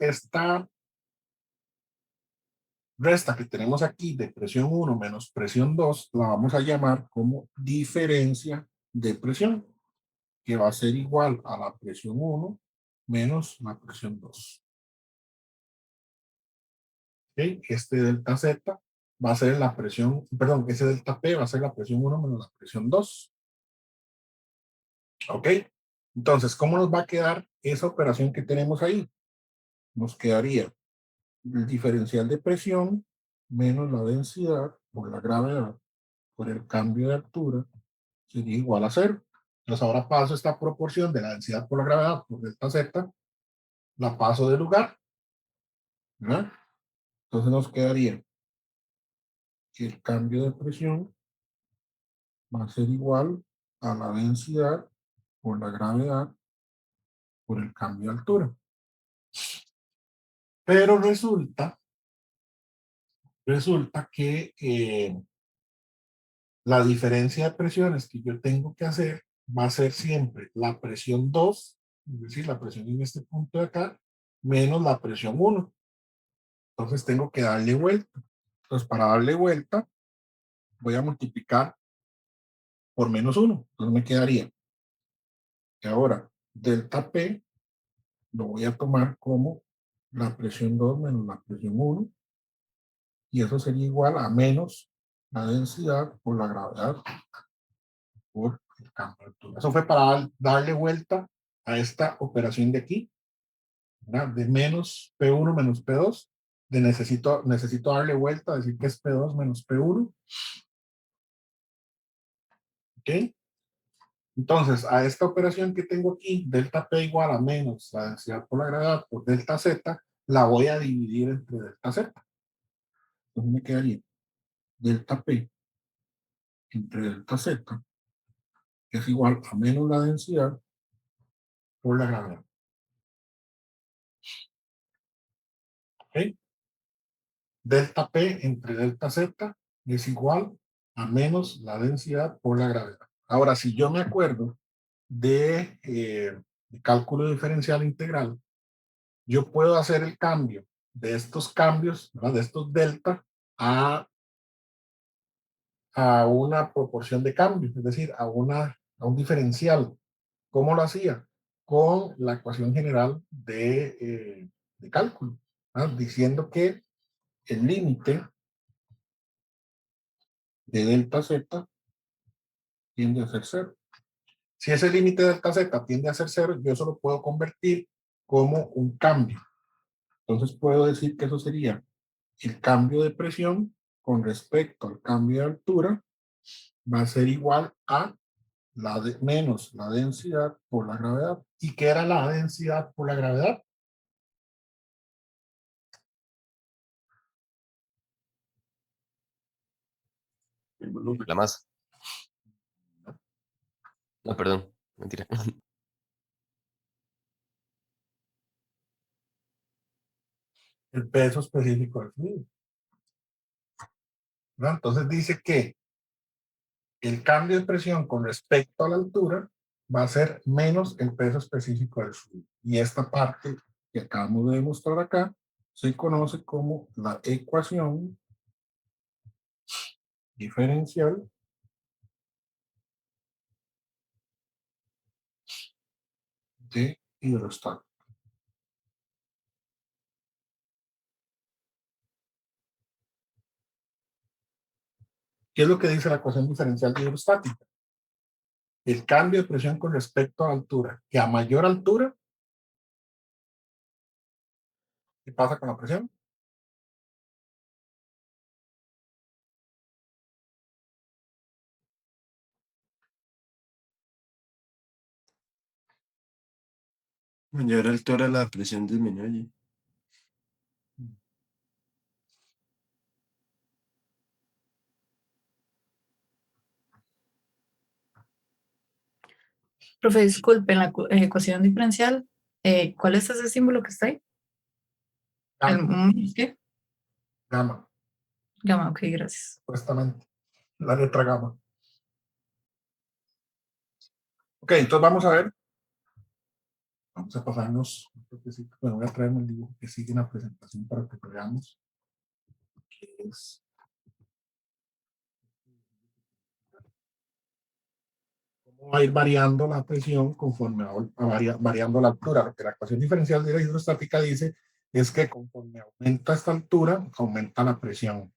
resta que tenemos aquí de presión 1 menos presión 2 la vamos a llamar como diferencia de presión, que va a ser igual a la presión 1 menos la presión 2. ¿Ok? Este delta Z va a ser la presión, perdón, ese delta P va a ser la presión 1 menos la presión 2. ¿Ok? Entonces, ¿cómo nos va a quedar esa operación que tenemos ahí? Nos quedaría el diferencial de presión menos la densidad por la gravedad por el cambio de altura sería igual a cero. Entonces ahora paso esta proporción de la densidad por la gravedad por delta Z, la paso de lugar, ¿verdad? Entonces nos quedaría que el cambio de presión va a ser igual a la densidad por la gravedad por el cambio de altura. Pero resulta que la diferencia de presiones que yo tengo que hacer va a ser siempre la presión 2, es decir, la presión en este punto de acá, menos la presión 1. Entonces tengo que darle vuelta. Entonces para darle vuelta voy a multiplicar por menos 1. Entonces me quedaría que ahora delta P lo voy a tomar como la presión 2 menos la presión 1 y eso sería igual a menos la densidad por la gravedad por el campo de altura. Eso fue para darle vuelta a esta operación de aquí, ¿verdad? De menos P1 menos P2. Necesito darle vuelta, decir que es P2 menos P1. ¿Ok? Entonces, a esta operación que tengo aquí, delta P igual a menos la densidad por la gravedad por delta Z, la voy a dividir entre delta Z. Entonces me quedaría delta P entre delta Z, que es igual a menos la densidad por la gravedad. ¿Ok? Delta P entre delta Z es igual a menos la densidad por la gravedad. Ahora, si yo me acuerdo de cálculo diferencial integral, yo puedo hacer el cambio de estos cambios, ¿verdad? De estos delta a una proporción de cambio, es decir, a un diferencial. ¿Cómo lo hacía? Con la ecuación general de cálculo, ¿verdad? Diciendo que el límite de delta Z tiende a ser cero. Si ese límite de delta Z tiende a ser cero, yo eso lo puedo convertir como un cambio. Entonces puedo decir que eso sería el cambio de presión con respecto al cambio de altura va a ser igual a menos la densidad por la gravedad. ¿Y qué era la densidad por la gravedad? El volumen. La masa. No, perdón, mentira. El peso específico del fluido, ¿verdad? Entonces dice que el cambio de presión con respecto a la altura va a ser menos el peso específico del fluido. Y esta parte que acabamos de demostrar acá se conoce como la ecuación diferencial de hidroestática. ¿Qué es lo que dice la ecuación diferencial de hidrostática? El cambio de presión con respecto a la altura, que a mayor altura, ¿qué pasa con la presión? Mayor altura la presión disminuye. Profe, disculpe, en la ecuación diferencial, ¿cuál es ese símbolo que está ahí? Gamma, ¿Qué? gamma, Gamma, ok, gracias. supuestamente, la letra gamma. Ok, entonces vamos a ver. Vamos a pasarnos, bueno, voy a traerme el dibujo que sigue en la presentación para que veamos qué es. va a ir variando la presión conforme variando la altura. Lo que la ecuación diferencial de la hidrostática dice es que conforme aumenta esta altura, aumenta la presión.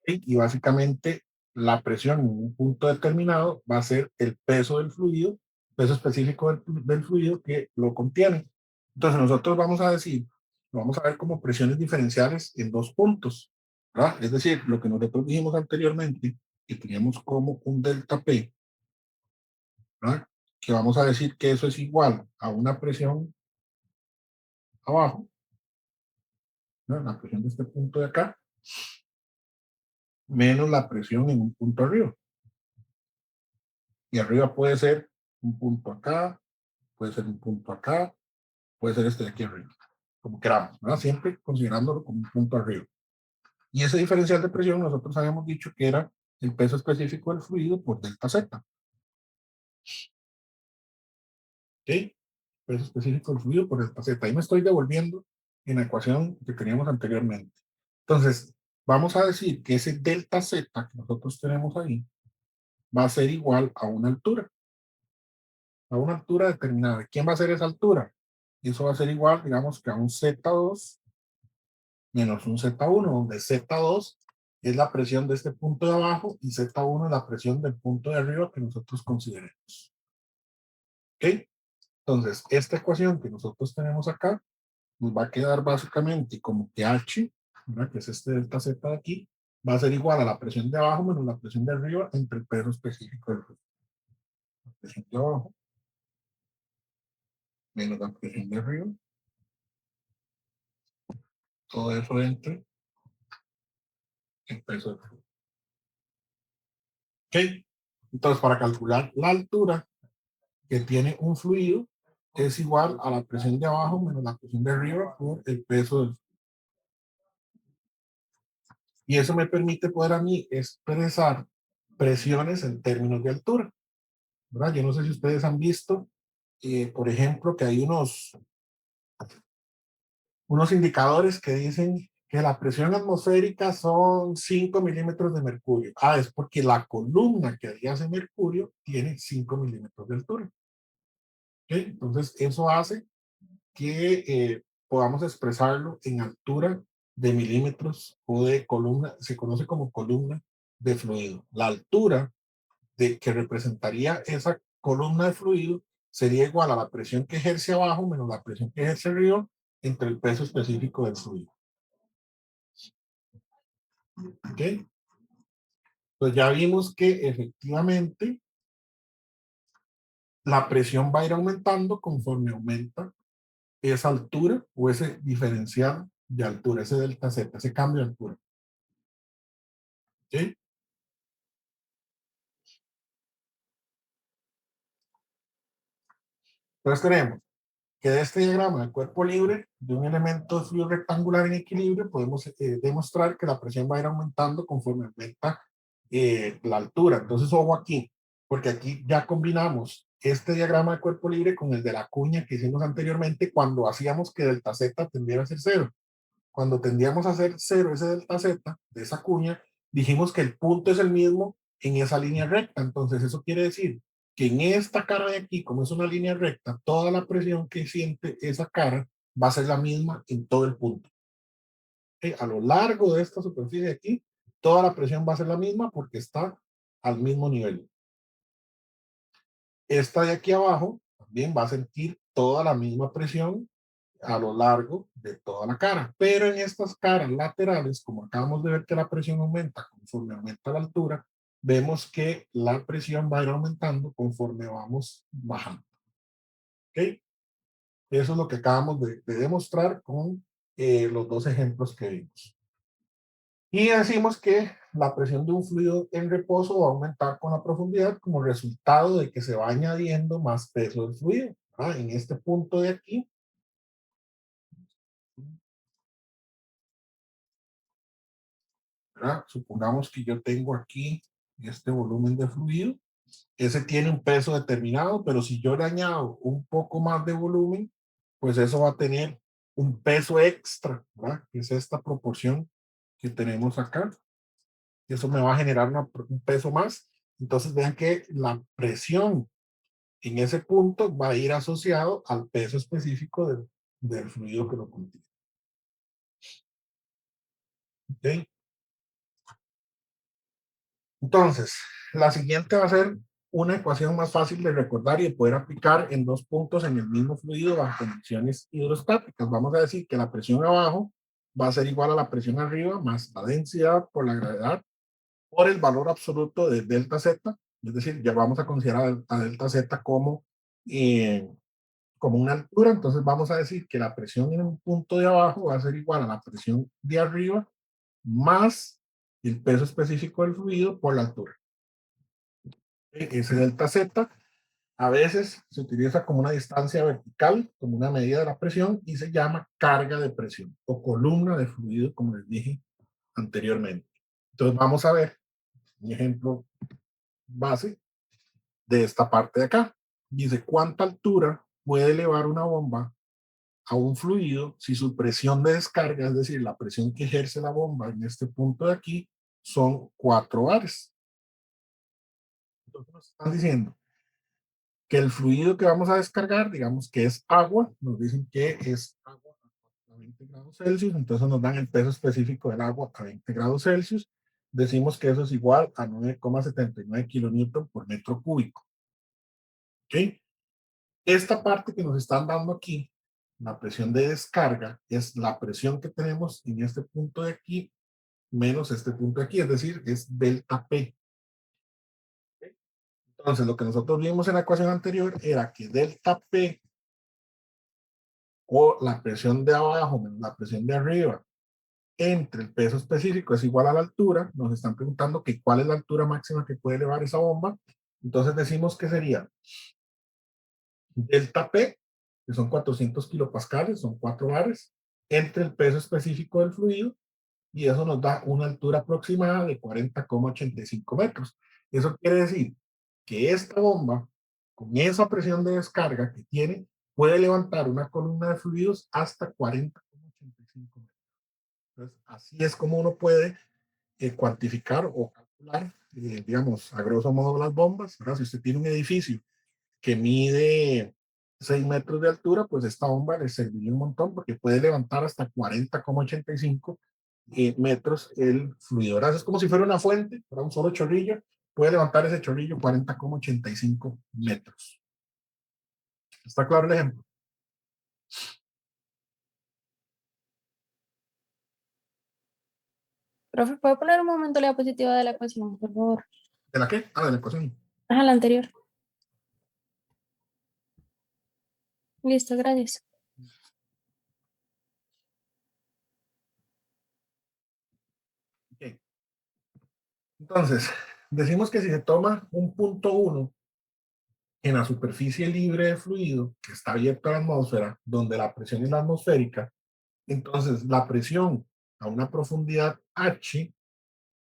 ¿Sí? Y básicamente la presión en un punto determinado va a ser el peso del fluido, peso específico del fluido que lo contiene. Entonces nosotros vamos a decir, lo vamos a ver como presiones diferenciales en dos puntos, ¿verdad? Es decir, lo que nosotros dijimos anteriormente, que teníamos como un delta P, ¿verdad? Que vamos a decir que eso es igual a una presión abajo, ¿verdad? La presión de este punto de acá, menos la presión en un punto arriba. Y arriba puede ser un punto acá, puede ser un punto acá, puede ser este de aquí arriba, como queramos, ¿verdad? Siempre considerándolo como un punto arriba. Y ese diferencial de presión nosotros habíamos dicho que era el peso específico del fluido por delta Z. ¿Ok? Peso específico del fluido por delta Z. Ahí me estoy devolviendo en la ecuación que teníamos anteriormente. Entonces, vamos a decir que ese delta Z que nosotros tenemos ahí va a ser igual a una altura determinada. ¿Quién va a ser esa altura? Y eso va a ser igual, digamos, que a un Z2 menos un Z1, donde Z2 es la presión de este punto de abajo y Z1 es la presión del punto de arriba que nosotros consideremos. ¿Ok? Entonces, esta ecuación que nosotros tenemos acá nos va a quedar básicamente como que H, ¿verdad? Que es este delta Z de aquí, va a ser igual a la presión de abajo menos la presión de arriba entre el peso específico del fluido. La presión de abajo menos la presión de arriba, todo eso entre el peso del fluido. ¿Ok? Entonces, para calcular la altura que tiene un fluido, es igual a la presión de abajo menos la presión de arriba por el peso del fluido. Y eso me permite poder a mí expresar presiones en términos de altura, ¿verdad? Yo no sé si ustedes han visto, por ejemplo, que hay unos indicadores que dicen que la presión atmosférica son 5 milímetros de mercurio. Ah, es porque la columna que ahí hace mercurio tiene 5 milímetros de altura. ¿Okay? Entonces, eso hace que podamos expresarlo en altura de milímetros o de columna, se conoce como columna de fluido. La altura que representaría esa columna de fluido sería igual a la presión que ejerce abajo menos la presión que ejerce arriba entre el peso específico del fluido. ¿Ok? Pues ya vimos que efectivamente la presión va a ir aumentando conforme aumenta esa altura o ese diferencial de altura, ese delta Z, ese cambio de altura. ¿Ok? Entonces tenemos que de este diagrama del cuerpo libre de un elemento de fluido rectangular en equilibrio podemos demostrar que la presión va a ir aumentando conforme aumenta la altura. Entonces, ojo aquí, porque aquí ya combinamos este diagrama de cuerpo libre con el de la cuña que hicimos anteriormente cuando hacíamos que delta Z tendiera a ser cero. Cuando tendíamos a hacer cero ese delta Z de esa cuña, dijimos que el punto es el mismo en esa línea recta. Entonces, eso quiere decir que en esta cara de aquí, como es una línea recta, toda la presión que siente esa cara va a ser la misma en todo el punto. A lo largo de esta superficie de aquí, toda la presión va a ser la misma porque está al mismo nivel. Esta de aquí abajo también va a sentir toda la misma presión a lo largo de toda la cara. Pero en estas caras laterales, como acabamos de ver que la presión aumenta conforme aumenta la altura, vemos que la presión va a ir aumentando conforme vamos bajando. ¿Ok? Eso es lo que acabamos de demostrar con los dos ejemplos que vimos. Y decimos que la presión de un fluido en reposo va a aumentar con la profundidad como resultado de que se va añadiendo más peso del fluido. En este punto de aquí, ¿verdad? Supongamos que yo tengo aquí este volumen de fluido. Ese tiene un peso determinado, pero si yo le añado un poco más de volumen, pues eso va a tener un peso extra, ¿verdad? Que es esta proporción que tenemos acá. Eso me va a generar un peso más Entonces vean que la presión en ese punto va a ir asociado al peso específico del fluido que lo contiene. ¿Ok? Entonces, la siguiente va a ser una ecuación más fácil de recordar y de poder aplicar en dos puntos en el mismo fluido bajo condiciones hidrostáticas. Vamos a decir que la presión abajo va a ser igual a la presión arriba más la densidad por la gravedad por el valor absoluto de delta Z. Es decir, ya vamos a considerar a delta Z como una altura. Entonces vamos a decir que la presión en un punto de abajo va a ser igual a la presión de arriba más el peso específico del fluido por la altura. Ese delta Z a veces se utiliza como una distancia vertical, como una medida de la presión, y se llama carga de presión o columna de fluido, como les dije anteriormente. Entonces vamos a ver un ejemplo base de esta parte de acá. Dice, ¿cuánta altura puede elevar una bomba a un fluido si su presión de descarga, es decir, la presión que ejerce la bomba en este punto de aquí, son 4 bares? Entonces nos están diciendo que el fluido que vamos a descargar, digamos que es agua, nos dicen que es agua a 20 grados Celsius, entonces nos dan el peso específico del agua a 20 grados Celsius, decimos que eso es igual a 9,79 kilonewton por metro cúbico. ¿Ok? Esta parte que nos están dando aquí, la presión de descarga, es la presión que tenemos en este punto de aquí menos este punto de aquí, es decir, es delta P. Entonces, lo que nosotros vimos en la ecuación anterior era que delta P o la presión de abajo menos la presión de arriba entre el peso específico es igual a la altura. Nos están preguntando que cuál es la altura máxima que puede elevar esa bomba. Entonces decimos que sería delta P, que son 400 kilopascales, son 4 bares, entre el peso específico del fluido, y eso nos da una altura aproximada de 40,85 metros. Eso quiere decir que esta bomba, con esa presión de descarga que tiene, puede levantar una columna de fluidos hasta 40,85 metros. Entonces, así es como uno puede cuantificar o calcular, digamos, a grosso modo las bombas. ¿Verdad? Si usted tiene un edificio que mide 6 metros de altura, pues esta bomba le serviría un montón porque puede levantar hasta 40,85 metros el fluido. ¿Verdad? Es como si fuera una fuente, para un solo chorrillo, puede levantar ese chorrillo 40,85 metros. ¿Está claro el ejemplo? Profe, ¿puede poner un momento la diapositiva de la ecuación, por favor? ¿De la qué? Ah, de la ecuación. Ajá, la anterior. Listo, gracias. Okay. Entonces, decimos que si se toma un punto 1 en la superficie libre de fluido que está abierta a la atmósfera, donde la presión es la atmosférica, entonces la presión a una profundidad H,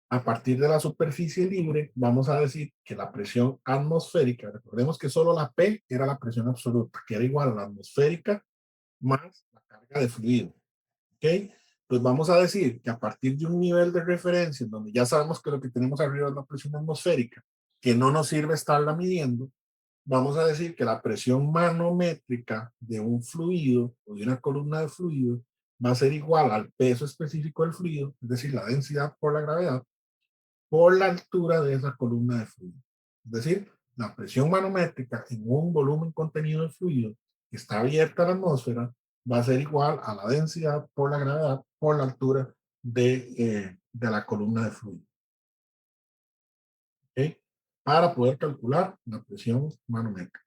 a partir de la superficie libre, vamos a decir que la presión atmosférica, recordemos que solo la P era la presión absoluta, que era igual a la atmosférica más la carga de fluido. ¿Ok? Pues vamos a decir que a partir de un nivel de referencia, en donde ya sabemos que lo que tenemos arriba es la presión atmosférica, que no nos sirve estarla midiendo, vamos a decir que la presión manométrica de un fluido o de una columna de fluido va a ser igual al peso específico del fluido, es decir, la densidad por la gravedad, por la altura de esa columna de fluido. Es decir, la presión manométrica en un volumen contenido de fluido que está abierta a la atmósfera va a ser igual a la densidad por la gravedad por la altura de la columna de fluido. ¿Ok? Para poder calcular la presión manométrica.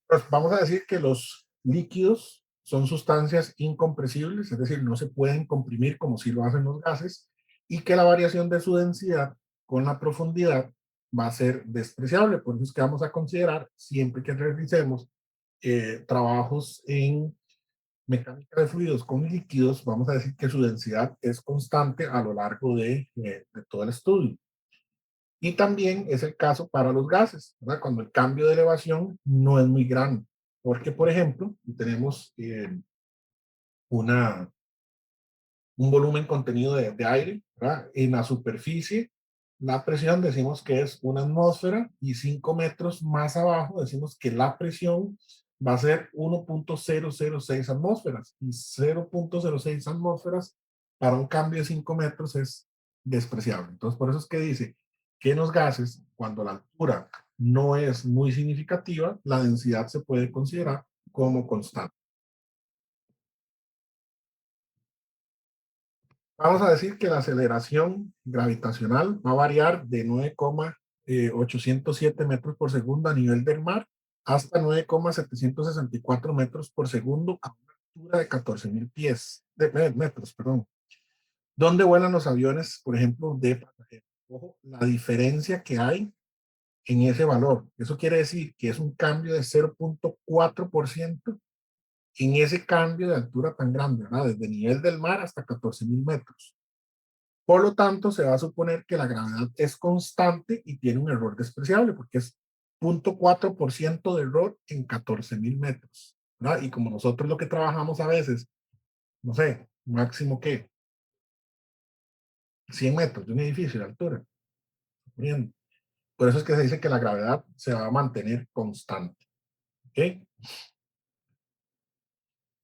Pues vamos a decir que los líquidos son sustancias incompresibles, es decir, no se pueden comprimir como si lo hacen los gases, y que la variación de su densidad con la profundidad va a ser despreciable. Por eso es que vamos a considerar, siempre que realicemos trabajos en mecánica de fluidos con líquidos, vamos a decir que su densidad es constante a lo largo de todo el estudio. Y también es el caso para los gases, ¿verdad? Cuando el cambio de elevación no es muy grande. Porque, por ejemplo, tenemos un un volumen contenido de aire, ¿verdad? En la superficie, la presión decimos que es una atmósfera y 5 metros más abajo decimos que la presión va a ser 1.006 atmósferas y 0.06 atmósferas para un cambio de 5 metros es despreciable. Entonces, por eso es que dice que en los gases, cuando la altura no es muy significativa, la densidad se puede considerar como constante. Vamos a decir que la aceleración gravitacional va a variar de 9,807 metros por segundo a nivel del mar hasta 9,764 metros por segundo a una altura de 14,000 metros, perdón. ¿Dónde vuelan los aviones, por ejemplo, de pasajeros? Ojo, la diferencia que hay en ese valor. Eso quiere decir que es un cambio de 0.4% en ese cambio de altura tan grande, ¿verdad? Desde el nivel del mar hasta 14,000 metros. Por lo tanto, se va a suponer que la gravedad es constante y tiene un error despreciable, porque es 0.4% de error en 14,000 metros, ¿verdad? Y como nosotros lo que trabajamos a veces, no sé, máximo que 100 metros de un edificio de altura. Bien. Por eso es que se dice que la gravedad se va a mantener constante. ¿Ok?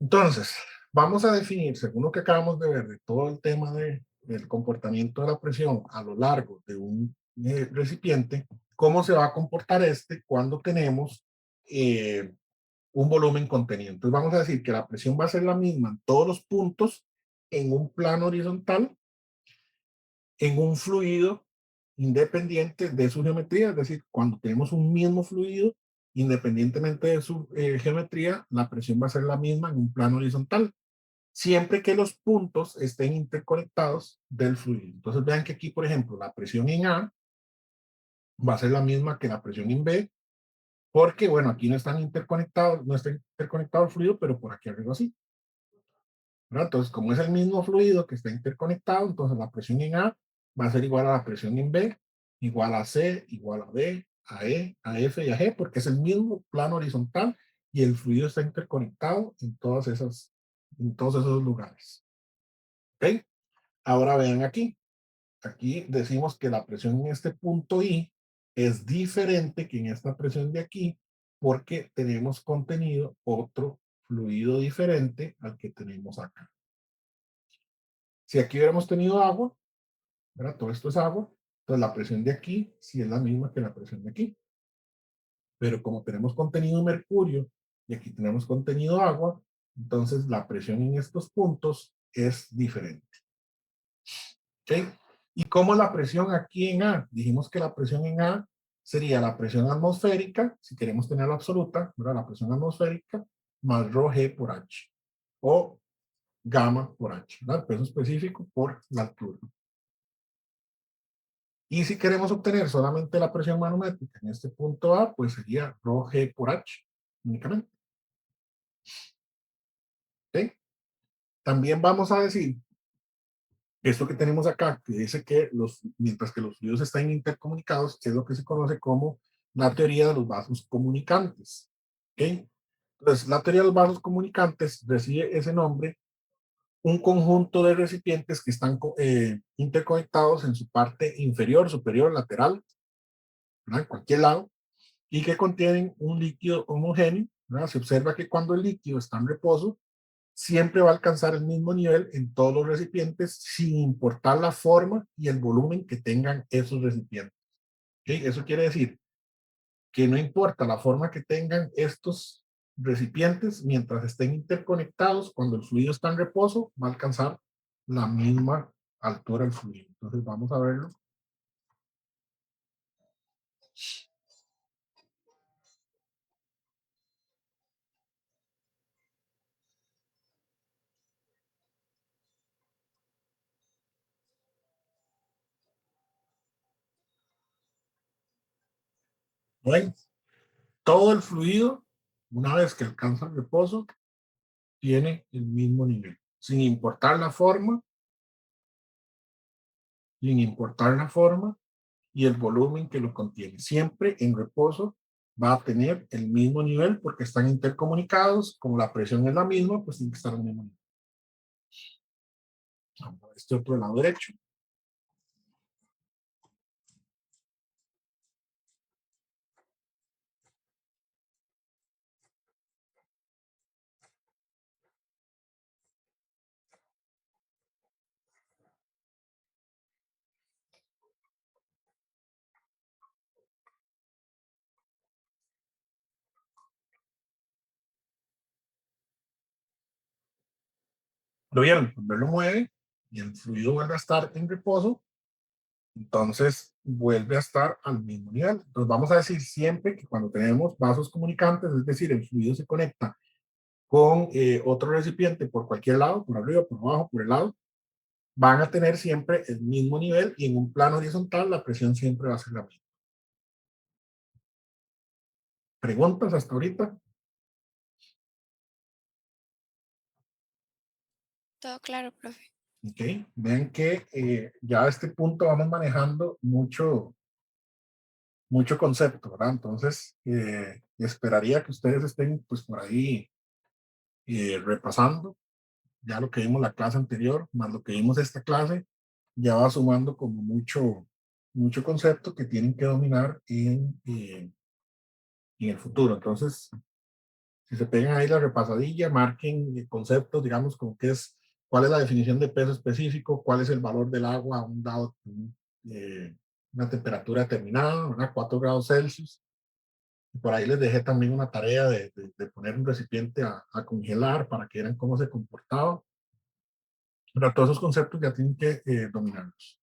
Entonces, vamos a definir, según lo que acabamos de ver, de todo el tema del comportamiento de la presión a lo largo de un recipiente, cómo se va a comportar este cuando tenemos un volumen contenido. Entonces, vamos a decir que la presión va a ser la misma en todos los puntos en un plano horizontal, en un fluido independiente de su geometría, es decir, cuando tenemos un mismo fluido, independientemente de su geometría, la presión va a ser la misma en un plano horizontal, siempre que los puntos estén interconectados del fluido. Entonces vean que aquí, por ejemplo, la presión en A va a ser la misma que la presión en B, porque, bueno, aquí no están interconectados, no está interconectado el fluido, pero por aquí arriba sí. ¿Verdad? Entonces, como es el mismo fluido que está interconectado, entonces la presión en A va a ser igual a la presión en B, igual a C, igual a B, a E, a F y a G, porque es el mismo plano horizontal y el fluido está interconectado en todos esos lugares. ¿Ok? Ahora vean aquí. Aquí decimos que la presión en este punto I es diferente que en esta presión de aquí porque tenemos contenido otro fluido diferente al que tenemos acá. Si aquí hubiéramos tenido agua, ¿verdad? Todo esto es agua, entonces la presión de aquí sí es la misma que la presión de aquí. Pero como tenemos contenido mercurio y aquí tenemos contenido agua, entonces la presión en estos puntos es diferente. ¿Ok? ¿Y cómo la presión aquí en A? Dijimos que la presión en A sería la presión atmosférica, si queremos tenerla absoluta, ¿verdad? La presión atmosférica más ρg por H. O gamma por H, ¿verdad? Peso específico por la altura. Y si queremos obtener solamente la presión manométrica en este punto A, pues sería ρg por H únicamente. ¿Ok? También vamos a decir esto que tenemos acá, que dice que mientras que los fluidos están intercomunicados, es lo que se conoce como la teoría de los vasos comunicantes. ¿Ok? Entonces, la teoría de los vasos comunicantes recibe ese nombre, un conjunto de recipientes que están interconectados en su parte inferior, superior, lateral, ¿verdad? En cualquier lado, y que contienen un líquido homogéneo, ¿verdad? Se observa que cuando el líquido está en reposo, siempre va a alcanzar el mismo nivel en todos los recipientes sin importar la forma y el volumen que tengan esos recipientes. ¿Okay? Eso quiere decir que no importa la forma que tengan estos recipientes, mientras estén interconectados, cuando el fluido está en reposo, va a alcanzar la misma altura del fluido. Entonces vamos a verlo. ¿Ven? Todo el fluido, una vez que alcanza el reposo, tiene el mismo nivel, sin importar la forma, y el volumen que lo contiene. Siempre en reposo va a tener el mismo nivel porque están intercomunicados, como la presión es la misma, pues tiene que estar al mismo nivel. Vamos a ver este otro lado derecho. ¿Lo vieron? Cuando él lo mueve y el fluido vuelve a estar en reposo, entonces vuelve a estar al mismo nivel. Entonces vamos a decir siempre que cuando tenemos vasos comunicantes, es decir, el fluido se conecta con otro recipiente por cualquier lado, por arriba, por abajo, por el lado, van a tener siempre el mismo nivel y en un plano horizontal la presión siempre va a ser la misma. ¿Preguntas hasta ahorita? Todo claro, profe. Ok, ven que ya a este punto vamos manejando mucho concepto, ¿verdad? Entonces, esperaría que ustedes estén pues por ahí repasando ya lo que vimos la clase anterior, más lo que vimos esta clase, ya va sumando como mucho concepto que tienen que dominar en el futuro. Entonces, si se pegan ahí la repasadilla, marquen conceptos, digamos, como que es, cuál es la definición de peso específico, cuál es el valor del agua a un dado, una temperatura determinada, ¿verdad? 4 grados Celsius. Y por ahí les dejé también una tarea de poner un recipiente a congelar para que vieran cómo se comportaba. Pero todos esos conceptos ya tienen que dominarlos.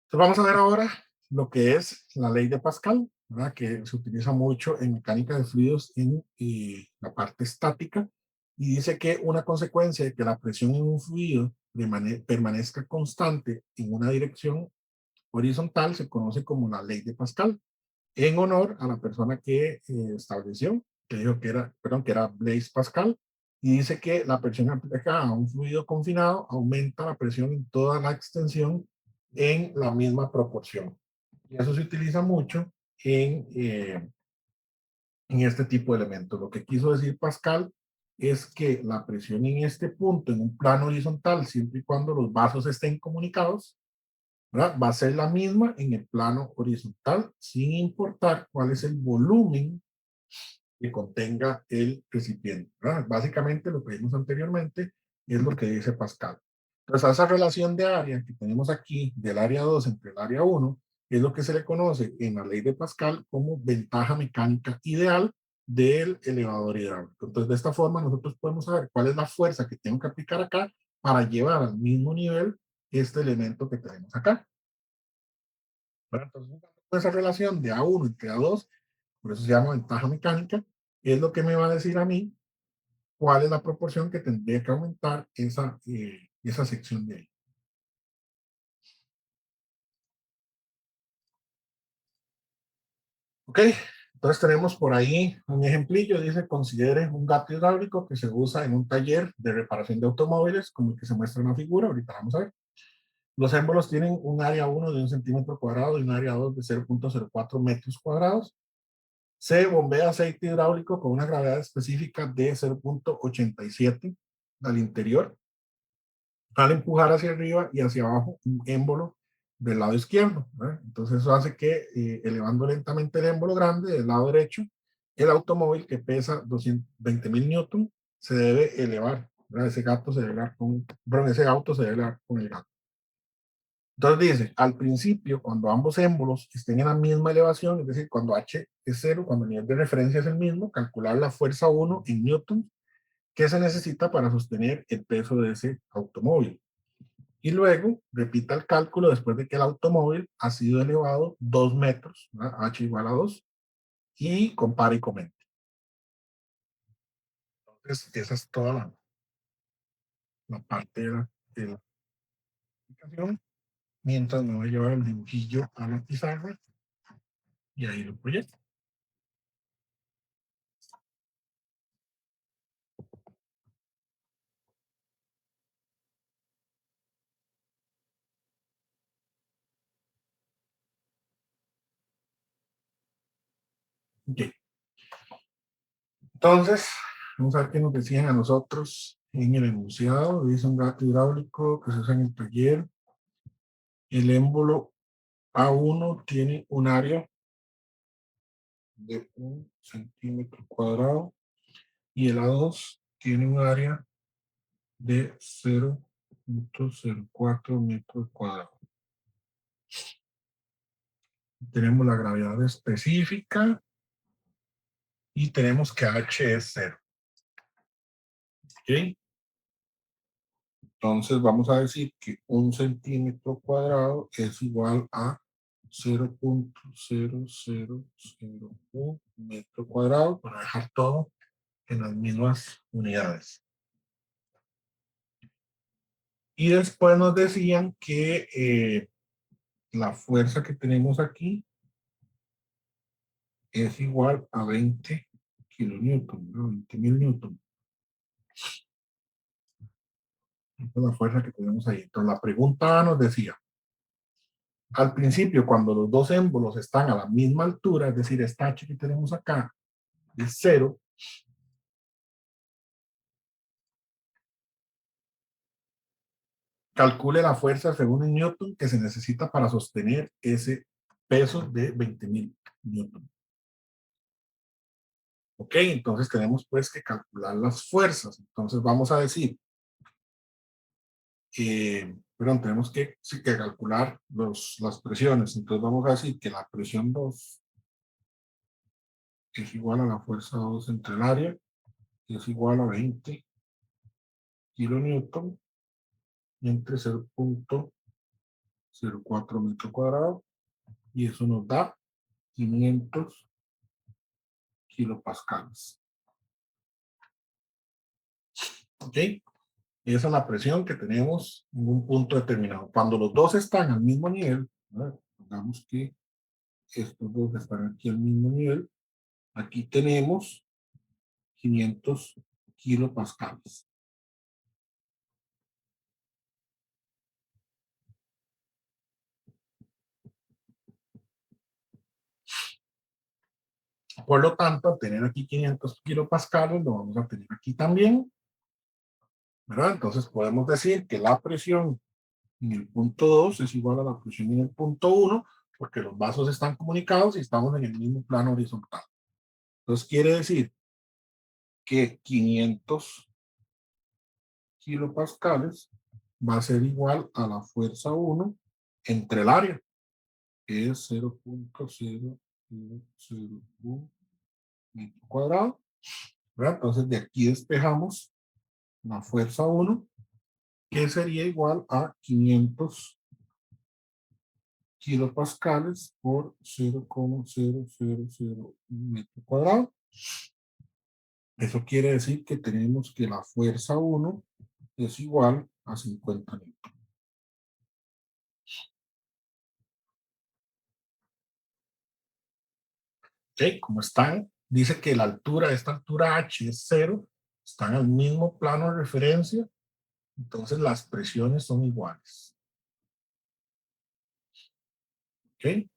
Entonces vamos a ver ahora lo que es la ley de Pascal, ¿verdad? Que se utiliza mucho en mecánica de fluidos en la parte estática y dice que una consecuencia de que la presión en un fluido permanezca constante en una dirección horizontal se conoce como la ley de Pascal, en honor a la persona que estableció, que dijo que era, perdón, que era Blaise Pascal, y dice que la presión aplicada a un fluido confinado aumenta la presión en toda la extensión en la misma proporción. Y eso se utiliza mucho en este tipo de elementos. Lo que quiso decir Pascal es que la presión en este punto, en un plano horizontal, siempre y cuando los vasos estén comunicados, ¿verdad? Va a ser la misma en el plano horizontal, sin importar cuál es el volumen que contenga el recipiente, ¿verdad? Básicamente lo que vimos anteriormente es lo que dice Pascal. Entonces, a esa relación de área que tenemos aquí del área 2 entre el área 1 es lo que se le conoce en la ley de Pascal como ventaja mecánica ideal del elevador hidráulico. Entonces, de esta forma nosotros podemos saber cuál es la fuerza que tengo que aplicar acá para llevar al mismo nivel este elemento que tenemos acá. ¿Verdad? Entonces, esa relación de A1 entre A2, por eso se llama ventaja mecánica, es lo que me va a decir a mí cuál es la proporción que tendría que aumentar esa sección de ahí. Ok, entonces tenemos por ahí un ejemplillo, dice, considere un gato hidráulico que se usa en un taller de reparación de automóviles, como el que se muestra en la figura, ahorita vamos a ver. Los émbolos tienen un área 1 de 1 centímetro cuadrado y un área 2 de 0.04 metros cuadrados. Se bombea aceite hidráulico con una gravedad específica de 0.87 al interior, al empujar hacia arriba y hacia abajo un émbolo del lado izquierdo, ¿verdad? Entonces eso hace que elevando lentamente el émbolo grande del lado derecho, el automóvil que pesa 220.000 newton se debe elevar, ¿verdad? Ese gato se debe elevar ese auto se debe elevar con el gato. Entonces dice, al principio, cuando ambos émbolos estén en la misma elevación, es decir, cuando H es 0, cuando el nivel de referencia es el mismo, calcular la fuerza 1 en newtons que se necesita para sostener el peso de ese automóvil. Y luego repita el cálculo después de que el automóvil ha sido elevado 2 metros, ¿verdad? H igual a 2, y compare y comente. Entonces, esa es toda la parte de la aplicación. Mientras me voy a llevar el dibujillo a la pizarra y ahí lo proyecto. Ok. Entonces, vamos a ver qué nos decían a nosotros en el enunciado, dice un gato hidráulico que se usa en el taller. El émbolo A1 tiene un área de 1 centímetro cuadrado y el A2 tiene un área de 0.04 metros cuadrados. Tenemos la gravedad específica y tenemos que H es 0. ¿Ok? Entonces vamos a decir que 1 centímetro cuadrado es igual a 0.0001 metro cuadrado, para dejar todo en las mismas unidades. Y después nos decían que la fuerza que tenemos aquí es igual a 20 kilonewton, ¿no? 20.000 newton. Esa es la fuerza que tenemos ahí. Entonces la pregunta nos decía, al principio cuando los dos émbolos están a la misma altura, es decir, esta H que tenemos acá es 0, calcule la fuerza según el Newton que se necesita para sostener ese peso de 20.000 newton. Ok, entonces tenemos pues que calcular las fuerzas. Entonces vamos a decir, perdón, tenemos que, sí, que calcular las presiones. Entonces vamos a decir que la presión 2 es igual a la fuerza 2 entre el área, que es igual a 20 kilonewton entre 0.04 metro cuadrado, y eso nos da 500 kilopascales. ¿Ok? Esa es la presión que tenemos en un punto determinado. Cuando los dos están al mismo nivel, ¿verdad? Digamos que estos dos están aquí al mismo nivel, aquí tenemos 500 kilopascales. Por lo tanto, al tener aquí 500 kilopascales, lo vamos a tener aquí también, ¿verdad? Entonces podemos decir que la presión en el punto 2 es igual a la presión en el punto 1, porque los vasos están comunicados y estamos en el mismo plano horizontal. Entonces quiere decir que 500 kilopascales va a ser igual a la fuerza 1 entre el área, que es 0.0001 metro cuadrado, ¿verdad? Entonces de aquí despejamos la fuerza 1, que sería igual a 500 kilopascales por 0.0001 metro cuadrado. Eso quiere decir que tenemos que la fuerza 1 es igual a 50 newton. Ok, como están, dice que la altura, esta altura H es 0, están al mismo plano de referencia, entonces las presiones son iguales. Ok,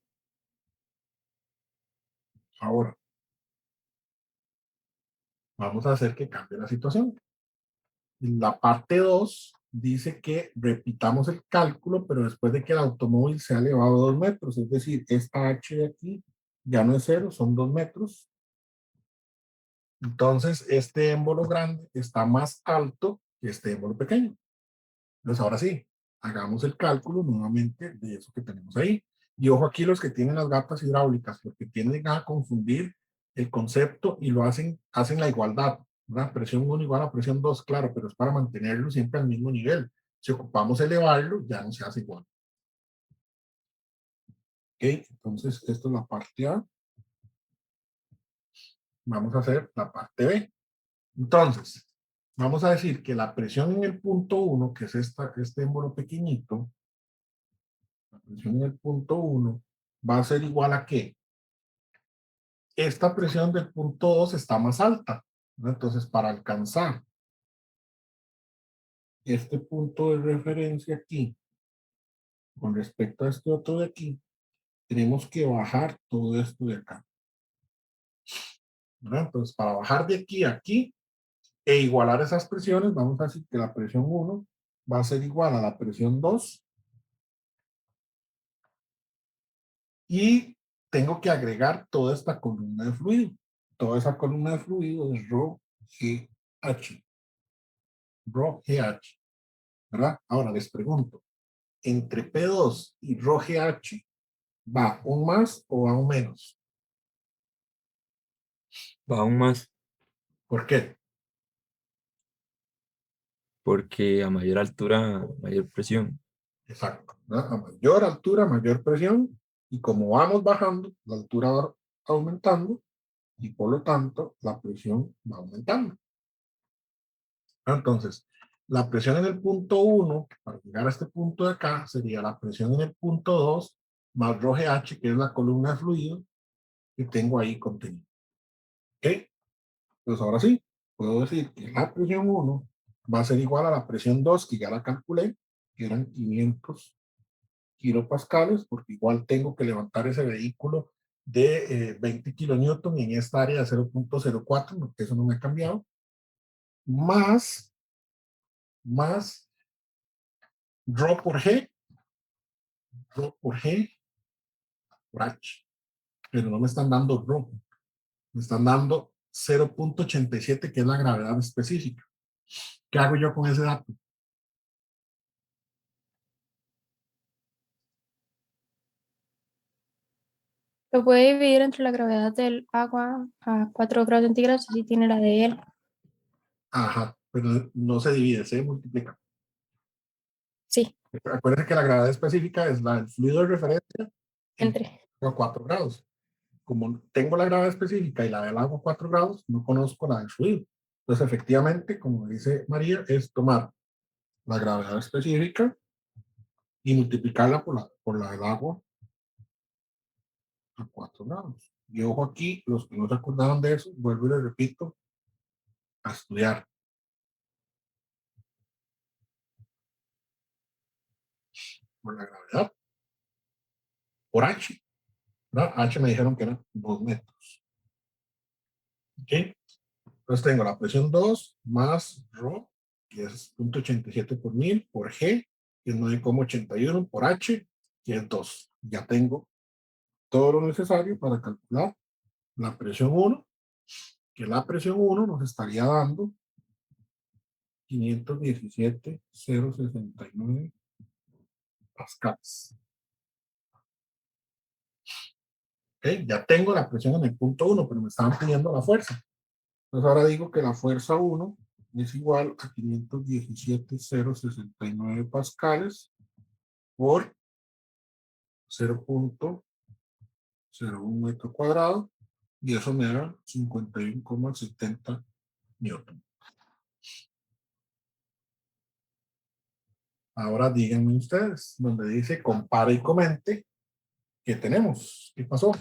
ahora vamos a hacer que cambie la situación. La parte 2 dice que repitamos el cálculo, pero después de que el automóvil se ha elevado 2 metros, es decir, esta H de aquí ya no es 0, son 2 metros. Entonces, este émbolo grande está más alto que este émbolo pequeño. Entonces, ahora sí, hagamos el cálculo nuevamente de eso que tenemos ahí. Y ojo aquí los que tienen las gatas hidráulicas, porque tienden a confundir el concepto y lo hacen la igualdad, ¿verdad? Presión 1 igual a presión 2, claro, pero es para mantenerlo siempre al mismo nivel. Si ocupamos elevarlo, ya no se hace igual. Ok, entonces esto es la parte A. Vamos a hacer la parte B. Entonces, vamos a decir que la presión en el punto 1, que es este émbolo pequeñito, la presión en el punto 1 va a ser igual a ¿qué? Esta presión del punto 2 está más alta, ¿no? Entonces, para alcanzar este punto de referencia aquí, con respecto a este otro de aquí, tenemos que bajar todo esto de acá, ¿verdad? Entonces, para bajar de aquí a aquí, e igualar esas presiones, vamos a decir que la presión 1 va a ser igual a la presión 2 y tengo que agregar toda esta columna de fluido. Toda esa columna de fluido es rho GH. Rho GH, ¿verdad? Ahora les pregunto, ¿entre P2 y rho GH va un más o va un menos? Va aún más, ¿Por qué? porque a mayor altura, mayor presión. Exacto, ¿verdad? A mayor altura, mayor presión, y como vamos bajando, la altura va aumentando, y por lo tanto, la presión va aumentando. Entonces, la presión en el punto 1, para llegar a este punto de acá, sería la presión en el punto 2, más rho GH, que es la columna de fluido que tengo ahí contenido. ¿Ok? Pues ahora sí, puedo decir que la presión 1 va a ser igual a la presión 2, que ya la calculé, que eran 500 kilopascales, porque igual tengo que levantar ese vehículo de 20 kilonewton en esta área de 0.04, porque eso no me ha cambiado, más, más rho por G, rho por G por H, pero no me están dando rho, me están dando 0.87, que es la gravedad específica. ¿Qué hago yo con ese dato? Lo puede dividir entre la gravedad del agua a 4 grados centígrados y si tiene la de él. Ajá, pero no se divide, se multiplica. Sí, Acuérdense que la gravedad específica es la del fluido de referencia entre. a 4 grados. Como tengo la gravedad específica y la del agua 4 grados, no conozco la del fluido. Entonces, efectivamente, como dice María, es tomar la gravedad específica y multiplicarla por la del agua a 4 grados. Y ojo aquí, los que no se acordaron de eso, vuelvo y les repito, a estudiar. Por la gravedad, por H. ¿Verdad? H me dijeron que eran 2 metros. ¿Ok? Entonces tengo la presión 2 más rho, que es 0.87 por mil, por G, que es 9,81, por H, que es 2. Ya tengo todo lo necesario para calcular la presión 1, que la presión 1 nos estaría dando 517,069 pascales. ¿Ok? Ya tengo la presión en el punto 1, pero me estaban pidiendo la fuerza. Entonces ahora digo que la fuerza 1 es igual a 517,069 pascales por 0.01 metro cuadrado, y eso me da 51,70 newton. Ahora díganme ustedes, donde dice compare y comente, ¿qué tenemos? ¿Qué pasó?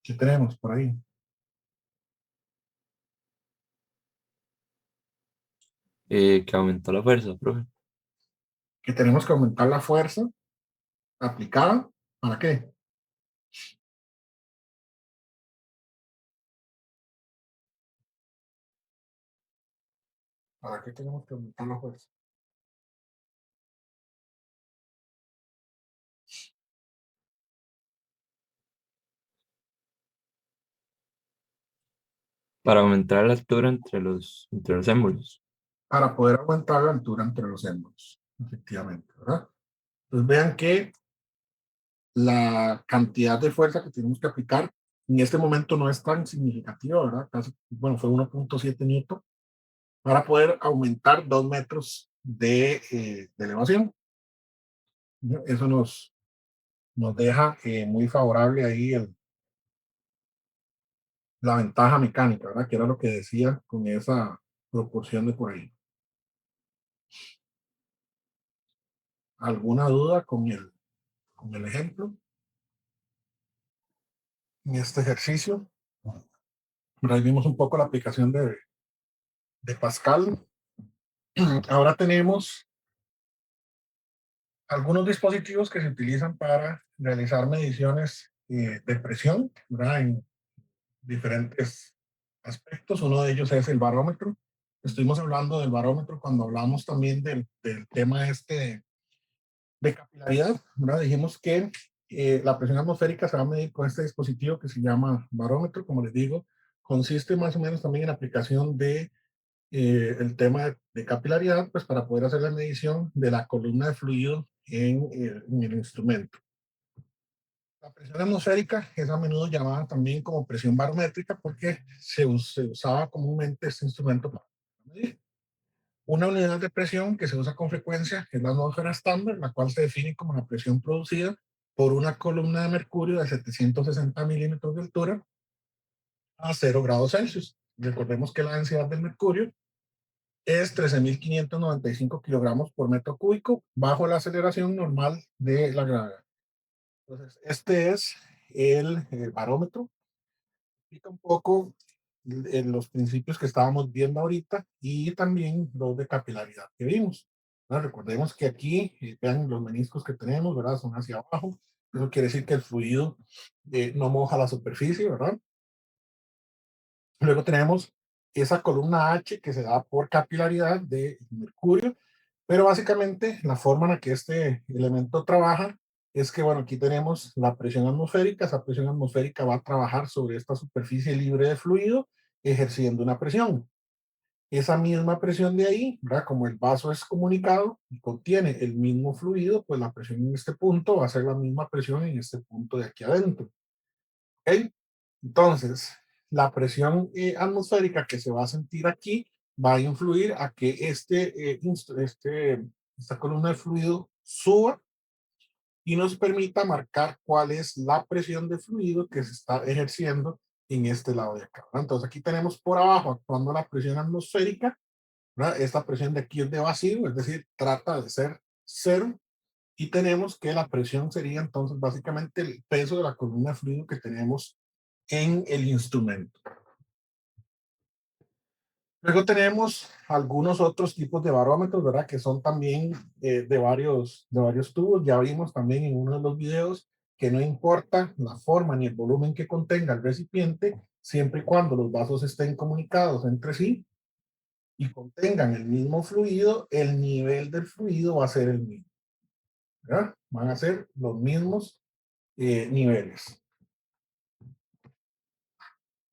¿Qué tenemos por ahí? Que aumentó la fuerza, profe. Que tenemos que aumentar la fuerza aplicada. ¿Para qué? ¿Para qué tenemos que aumentar la fuerza? Para aumentar la altura entre los émbolos. Para poder aumentar la altura entre los émbolos, efectivamente, ¿verdad? Entonces vean que la cantidad de fuerza que tenemos que aplicar en este momento no es tan significativa, ¿verdad? Casi, bueno, fue 1.7 newton para poder aumentar 2 metros de elevación. ¿No? Eso nos deja muy favorable ahí la ventaja mecánica, ¿verdad? Que era lo que decía con esa proporción de por ahí. ¿Alguna duda con el ejemplo en este ejercicio? Por ahí vimos un poco la aplicación de Pascal. Ahora tenemos algunos dispositivos que se utilizan para realizar mediciones de presión, ¿verdad? En diferentes aspectos. Uno de ellos es el barómetro. Estuvimos hablando del barómetro cuando hablamos también del tema este de capilaridad, ¿verdad? Dijimos que la presión atmosférica se va a medir con este dispositivo que se llama barómetro. Como les digo, consiste más o menos también en la aplicación de el tema de capilaridad, pues para poder hacer la medición de la columna de fluido en el instrumento. La presión atmosférica es a menudo llamada también como presión barométrica porque se usaba comúnmente este instrumento para medir. Una unidad de presión que se usa con frecuencia es la atmósfera estándar, la cual se define como la presión producida por una columna de mercurio de 760 milímetros de altura a 0 grados Celsius. Recordemos que la densidad del mercurio es 13.595 kilogramos por metro cúbico bajo la aceleración normal de la gravedad. Entonces, este es el barómetro. Explica un poco los principios que estábamos viendo ahorita y también los de capilaridad que vimos. ¿No? Recordemos que aquí, vean los meniscos que tenemos, ¿verdad? Son hacia abajo. Eso quiere decir que el fluido no moja la superficie, ¿verdad? Luego tenemos esa columna H que se da por capilaridad de mercurio, pero básicamente la forma en la que este elemento trabaja es que, bueno, aquí tenemos la presión atmosférica. Esa presión atmosférica va a trabajar sobre esta superficie libre de fluido, ejerciendo una presión. Esa misma presión de ahí, ¿verdad? Como el vaso es comunicado y contiene el mismo fluido, pues la presión en este punto va a ser la misma presión en este punto de aquí adentro. ¿Ok? Entonces, la presión atmosférica que se va a sentir aquí va a influir a que esta columna de fluido suba y nos permita marcar cuál es la presión de fluido que se está ejerciendo en este lado de acá, ¿verdad? Entonces, aquí tenemos por abajo actuando la presión atmosférica, ¿verdad? Esta presión de aquí es de vacío, es decir, trata de ser cero. Y tenemos que la presión sería entonces básicamente el peso de la columna de fluido que tenemos en el instrumento. Luego tenemos algunos otros tipos de barómetros, ¿verdad? Que son también de varios tubos. Ya vimos también en uno de los videos que no importa la forma ni el volumen que contenga el recipiente, siempre y cuando los vasos estén comunicados entre sí y contengan el mismo fluido, el nivel del fluido va a ser el mismo, ¿verdad? Van a ser los mismos niveles.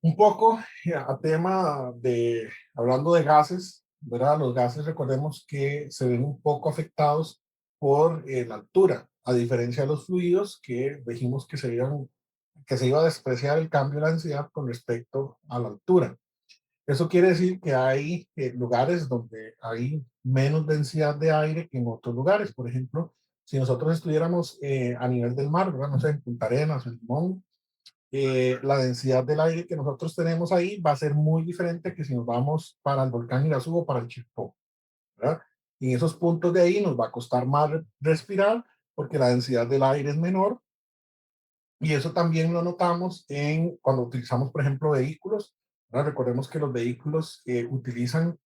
Un poco a tema de, hablando de gases, ¿verdad? Los gases, recordemos que se ven un poco afectados por la altura, a diferencia de los fluidos que dijimos que se iba a despreciar el cambio de la densidad con respecto a la altura. Eso quiere decir que hay lugares donde hay menos densidad de aire que en otros lugares. Por ejemplo, si nosotros estuviéramos a nivel del mar, ¿verdad? No sé, en Punta Arenas, en Limón, la densidad del aire que nosotros tenemos ahí va a ser muy diferente que si nos vamos para el volcán Irazú o para el Chirripó, ¿verdad? Y en esos puntos de ahí nos va a costar más respirar porque la densidad del aire es menor, y eso también lo notamos cuando utilizamos, por ejemplo, vehículos, ¿verdad? Recordemos que los vehículos utilizan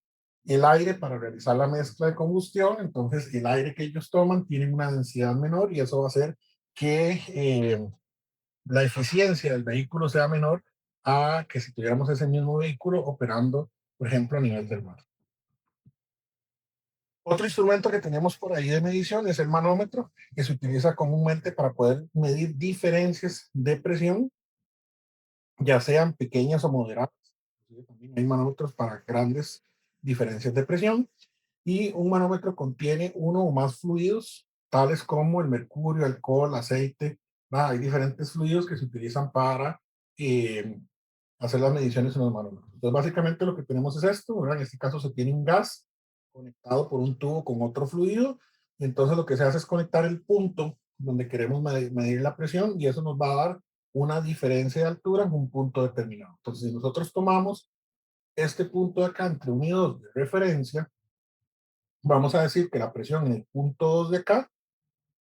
el aire para realizar la mezcla de combustión. Entonces el aire que ellos toman tiene una densidad menor y eso va a hacer que la eficiencia del vehículo sea menor a que si tuviéramos ese mismo vehículo operando, por ejemplo, a nivel del mar. Otro instrumento que tenemos por ahí de medición es el manómetro, que se utiliza comúnmente para poder medir diferencias de presión, ya sean pequeñas o moderadas. También hay manómetros para grandes diferencias de presión. Y un manómetro contiene uno o más fluidos, tales como el mercurio, alcohol, aceite. Hay diferentes fluidos que se utilizan para hacer las mediciones en los manómetros. Entonces, básicamente lo que tenemos es esto, ¿verdad? En este caso se tiene un gas conectado por un tubo con otro fluido. Entonces, lo que se hace es conectar el punto donde queremos medir la presión y eso nos va a dar una diferencia de altura en un punto determinado. Entonces, si nosotros tomamos este punto de acá entre 1 y 2 de referencia, vamos a decir que la presión en el punto 2 de acá,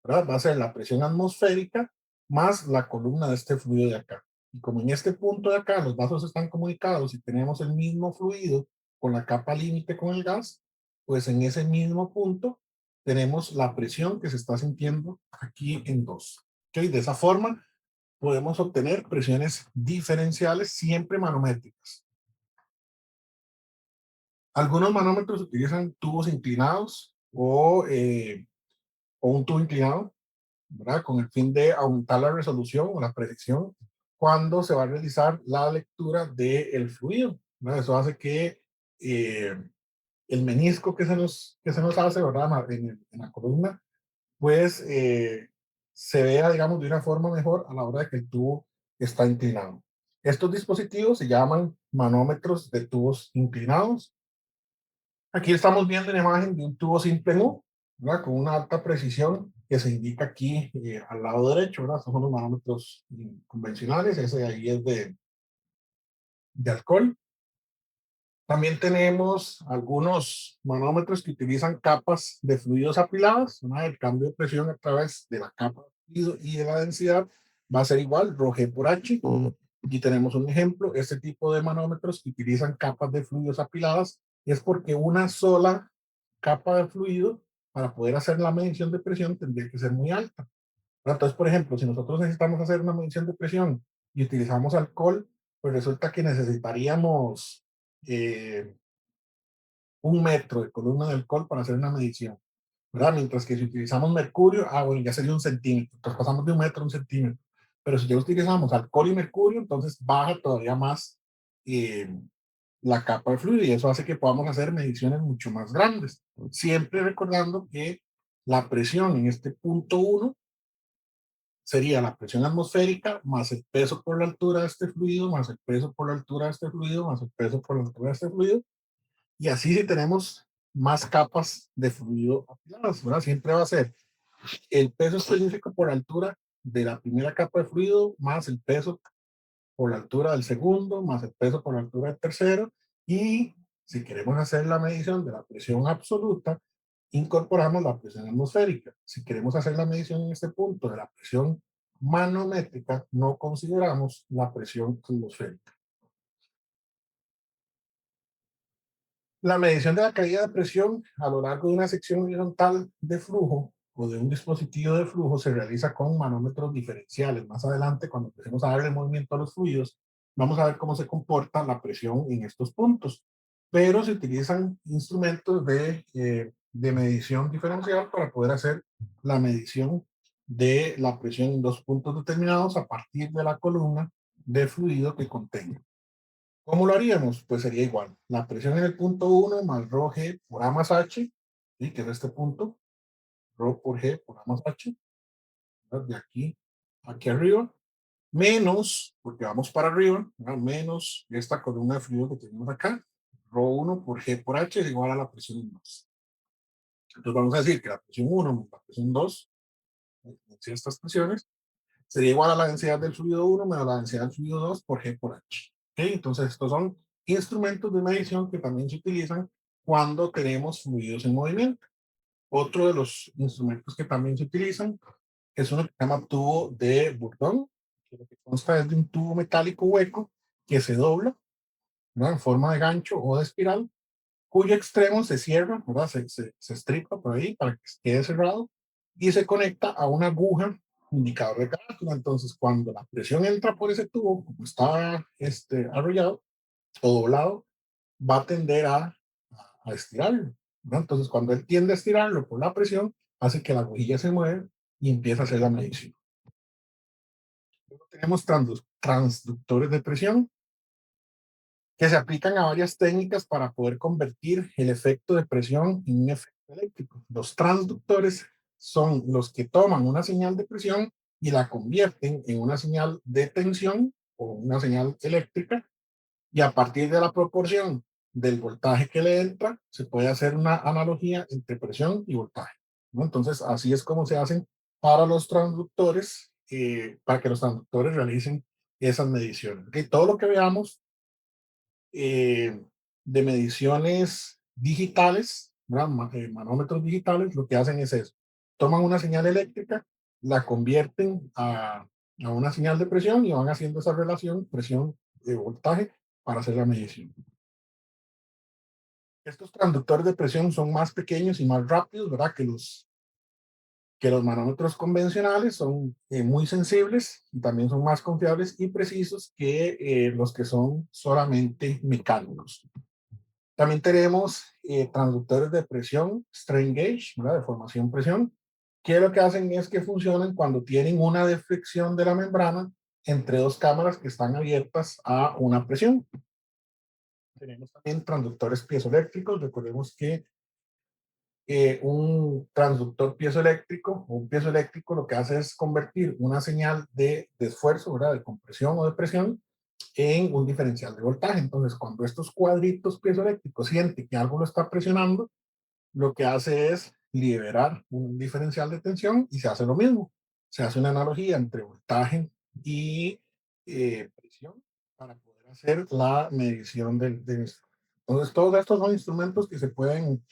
¿verdad? Va a ser la presión atmosférica más la columna de este fluido de acá. Y como en este punto de acá los vasos están comunicados y tenemos el mismo fluido con la capa límite con el gas, pues en ese mismo punto tenemos la presión que se está sintiendo aquí en 2. ¿Okay? De esa forma podemos obtener presiones diferenciales siempre manométricas. Algunos manómetros utilizan tubos inclinados o un tubo inclinado, ¿verdad? Con el fin de aumentar la resolución o la precisión cuando se va a realizar la lectura del fluido, ¿verdad? Eso hace que el menisco que se nos hace, ¿verdad? En la columna, pues se vea, digamos, de una forma mejor a la hora de que el tubo está inclinado. Estos dispositivos se llaman manómetros de tubos inclinados. Aquí estamos viendo una imagen de un tubo simple nu, ¿verdad? Con una alta precisión que se indica aquí al lado derecho, ¿verdad? Estos son los manómetros convencionales, ese de ahí es de alcohol. También tenemos algunos manómetros que utilizan capas de fluidos apiladas, ¿no? El cambio de presión a través de la capa de fluido y de la densidad va a ser igual, ρg por h. Aquí tenemos un ejemplo, este tipo de manómetros que utilizan capas de fluidos apiladas es porque una sola capa de fluido para poder hacer la medición de presión tendría que ser muy alta. Entonces, por ejemplo, si nosotros necesitamos hacer una medición de presión y utilizamos alcohol, pues resulta que necesitaríamos 1 metro de columna de alcohol para hacer una medición, ¿verdad? Mientras que si utilizamos mercurio, bueno, ya sería 1 centímetro. Entonces pasamos de 1 metro a 1 centímetro. Pero si ya utilizamos alcohol y mercurio, entonces baja todavía más eh, la capa de fluido y eso hace que podamos hacer mediciones mucho más grandes. Siempre recordando que la presión en este punto 1 sería la presión atmosférica más el peso por la altura de este fluido, más el peso por la altura de este fluido, más el peso por la altura de este fluido. Y así si tenemos más capas de fluido apiladas, ¿verdad? Siempre va a ser el peso específico por altura de la primera capa de fluido, más el peso por la altura del segundo, más el peso por la altura del tercero. Y si queremos hacer la medición de la presión absoluta, incorporamos la presión atmosférica. Si queremos hacer la medición en este punto de la presión manométrica, no consideramos la presión atmosférica. La medición de la caída de presión a lo largo de una sección horizontal de flujo o de un dispositivo de flujo se realiza con manómetros diferenciales. Más adelante, cuando empecemos a darle movimiento a los fluidos, vamos a ver cómo se comporta la presión en estos puntos. Pero se utilizan instrumentos de medición diferencial para poder hacer la medición de la presión en 2 puntos determinados a partir de la columna de fluido que contenga. ¿Cómo lo haríamos? Pues sería igual. La presión en el punto 1 más ρg por A más H, ¿sí? Que es este punto, ρ por G por A más H, ¿verdad? De aquí arriba, menos, porque vamos para arriba, ¿verdad? Menos esta columna de fluido que tenemos acá, ρ1 por G por H es igual a la presión en 2. Entonces vamos a decir que la presión 1 más la presión 2, estas presiones, sería igual a la densidad del fluido 1 menos la densidad del fluido 2 por G por H. ¿Okay? Entonces, estos son instrumentos de medición que también se utilizan cuando tenemos fluidos en movimiento. Otro de los instrumentos que también se utilizan es uno que se llama tubo de Bourdon, que lo que consta es de un tubo metálico hueco que se dobla, ¿no? En forma de gancho o de espiral, cuyo extremo se cierra, ¿verdad? Se estripa por ahí para que quede cerrado y se conecta a una aguja indicador de carátula. Entonces, cuando la presión entra por ese tubo, como está arrollado o doblado, va a tender a estirarlo, ¿no? Entonces, cuando él tiende a estirarlo por la presión, hace que la agujilla se mueva y empieza a hacer la medición. Luego tenemos transductores de presión, que se aplican a varias técnicas para poder convertir el efecto de presión en un efecto eléctrico. Los transductores son los que toman una señal de presión y la convierten en una señal de tensión o una señal eléctrica, y a partir de la proporción del voltaje que le entra, se puede hacer una analogía entre presión y voltaje, ¿no? Entonces, así es como se hacen para los transductores, para que los transductores realicen esas mediciones. ¿Okay? Todo lo que veamos de mediciones digitales, manómetros digitales, lo que hacen es eso. Toman una señal eléctrica, la convierten a una señal de presión y van haciendo esa relación presión de voltaje para hacer la medición. Estos transductores de presión son más pequeños y más rápidos, ¿verdad? Que los manómetros convencionales, son muy sensibles y también son más confiables y precisos que los que son solamente mecánicos. También tenemos transductores de presión, strain gauge, ¿verdad? De formación presión, que lo que hacen es que funcionan cuando tienen una deflexión de la membrana entre dos cámaras que están abiertas a una presión. Tenemos también transductores piezoeléctricos. Recordemos que un transductor piezoeléctrico o un piezoeléctrico lo que hace es convertir una señal de esfuerzo, ¿verdad? De compresión o de presión en un diferencial de voltaje. Entonces, cuando estos cuadritos piezoeléctricos sienten que algo lo está presionando, lo que hace es liberar un diferencial de tensión y se hace lo mismo. Se hace una analogía entre voltaje y presión para poder hacer la medición del instrumento. Entonces, todos estos son instrumentos que se pueden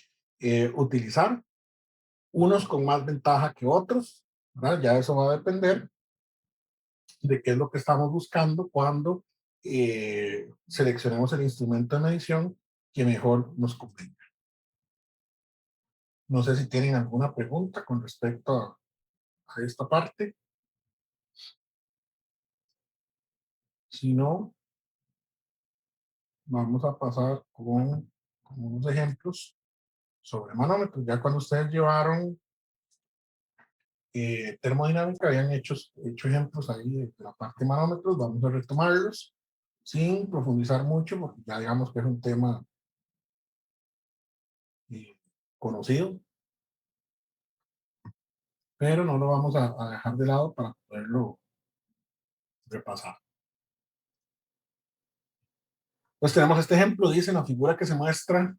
utilizar, unos con más ventaja que otros, ¿verdad? Ya eso va a depender de qué es lo que estamos buscando cuando seleccionemos el instrumento de medición que mejor nos convenga. No sé si tienen alguna pregunta con respecto a esta parte. Si no, vamos a pasar con unos ejemplos sobre manómetros. Ya cuando ustedes llevaron termodinámica, habían hecho ejemplos ahí de la parte de manómetros. Vamos a retomarlos sin profundizar mucho, porque ya digamos que es un tema conocido, pero no lo vamos a dejar de lado para poderlo repasar. Pues tenemos este ejemplo, dice en la figura que se muestra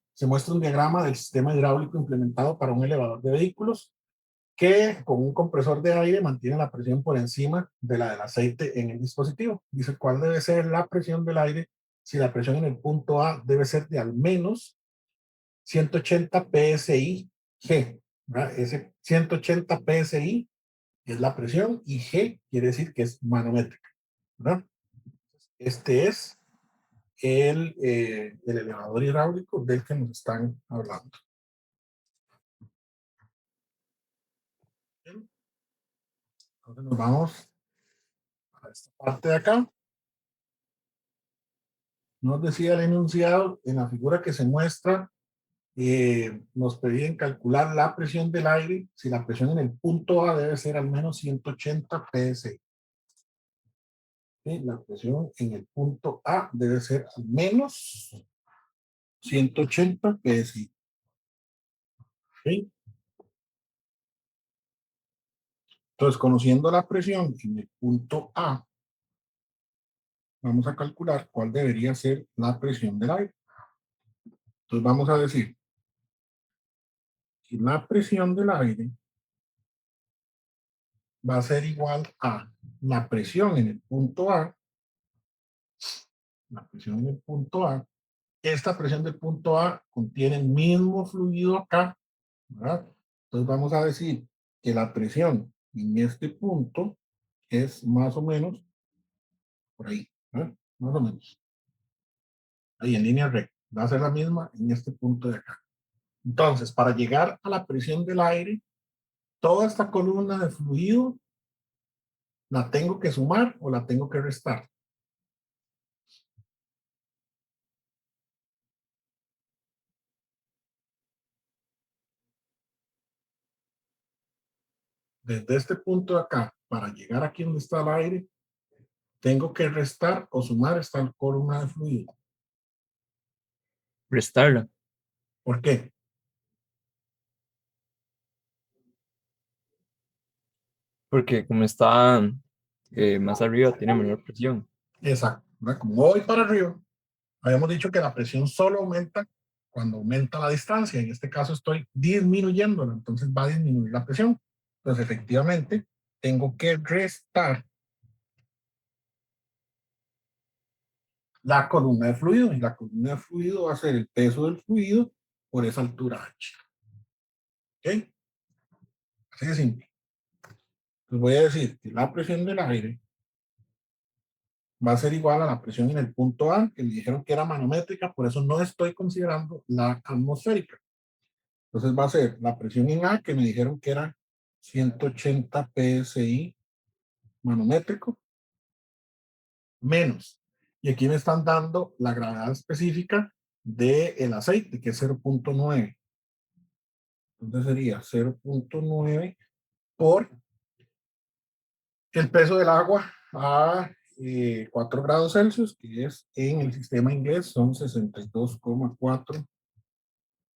un diagrama del sistema hidráulico implementado para un elevador de vehículos que con un compresor de aire mantiene la presión por encima de la del aceite en el dispositivo. Dice cuál debe ser la presión del aire si la presión en el punto A debe ser de al menos 180 psi G. ¿Verdad? Ese 180 psi es la presión y G quiere decir que es manométrica, ¿verdad? Este es el elevador hidráulico del que nos están hablando. Entonces nos vamos a esta parte de acá. Nos decía el enunciado en la figura que se muestra, nos pedían calcular la presión del aire si la presión en el punto A debe ser al menos 180 psi. La presión en el punto A debe ser al menos 180 psi. ¿Sí? Entonces, conociendo la presión en el punto A, vamos a calcular cuál debería ser la presión del aire. Entonces, vamos a decir que la presión del aire va a ser igual a la presión en el punto A, la presión en el punto A. Esta presión del punto A contiene el mismo fluido acá, ¿verdad? Entonces, vamos a decir que la presión en este punto es más o menos por ahí, ¿verdad? Más o menos. Ahí en línea recta. Va a ser la misma en este punto de acá. Entonces, para llegar a la presión del aire, toda esta columna de fluido la tengo que sumar o la tengo que restar. Desde este punto de acá, para llegar aquí donde está el aire, tengo que restar o sumar esta columna de fluido. Restarla, ¿Por qué? porque como está más arriba, tiene menor presión. Exacto, ¿verdad? Como voy para arriba, habíamos dicho que la presión solo aumenta cuando aumenta la distancia. En este caso estoy disminuyéndola, entonces va a disminuir la presión. Entonces, efectivamente, tengo que restar la columna de fluido, y la columna de fluido va a ser el peso del fluido por esa altura h. ¿Ok? Así de simple. Les voy a decir que la presión del aire va a ser igual a la presión en el punto A, que me dijeron que era manométrica, por eso no estoy considerando la atmosférica. Entonces va a ser la presión en A, que me dijeron que era 180 psi manométrico, menos. Y aquí me están dando la gravedad específica del aceite, que es 0.9. Entonces sería 0.9 por el peso del agua a 4 grados Celsius, que es en el sistema inglés, son 62,4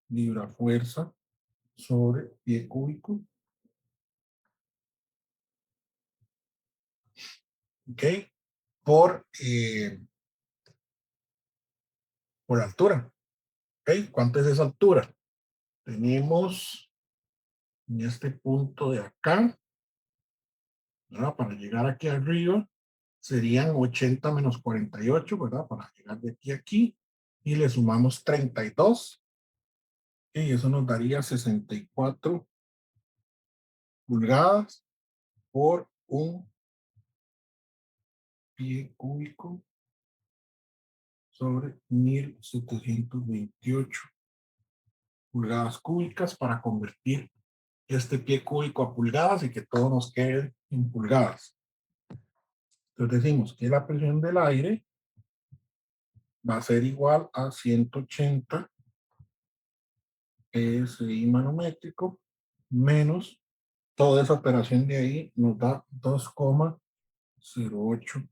libra fuerza sobre pie cúbico. ¿Ok? Por altura. ¿Ok? ¿Cuánto es esa altura? Tenemos en este punto de acá, ¿verdad? Para llegar aquí arriba, serían 80 menos 48, ¿verdad? Para llegar de aquí a aquí. Y le sumamos 32. Y eso nos daría 64 pulgadas por un pie cúbico sobre 1728 pulgadas cúbicas para convertir este pie cúbico a pulgadas y que todo nos quede en pulgadas. Entonces decimos que la presión del aire va a ser igual a 180 PSI manométrico menos toda esa operación de ahí nos da 2,08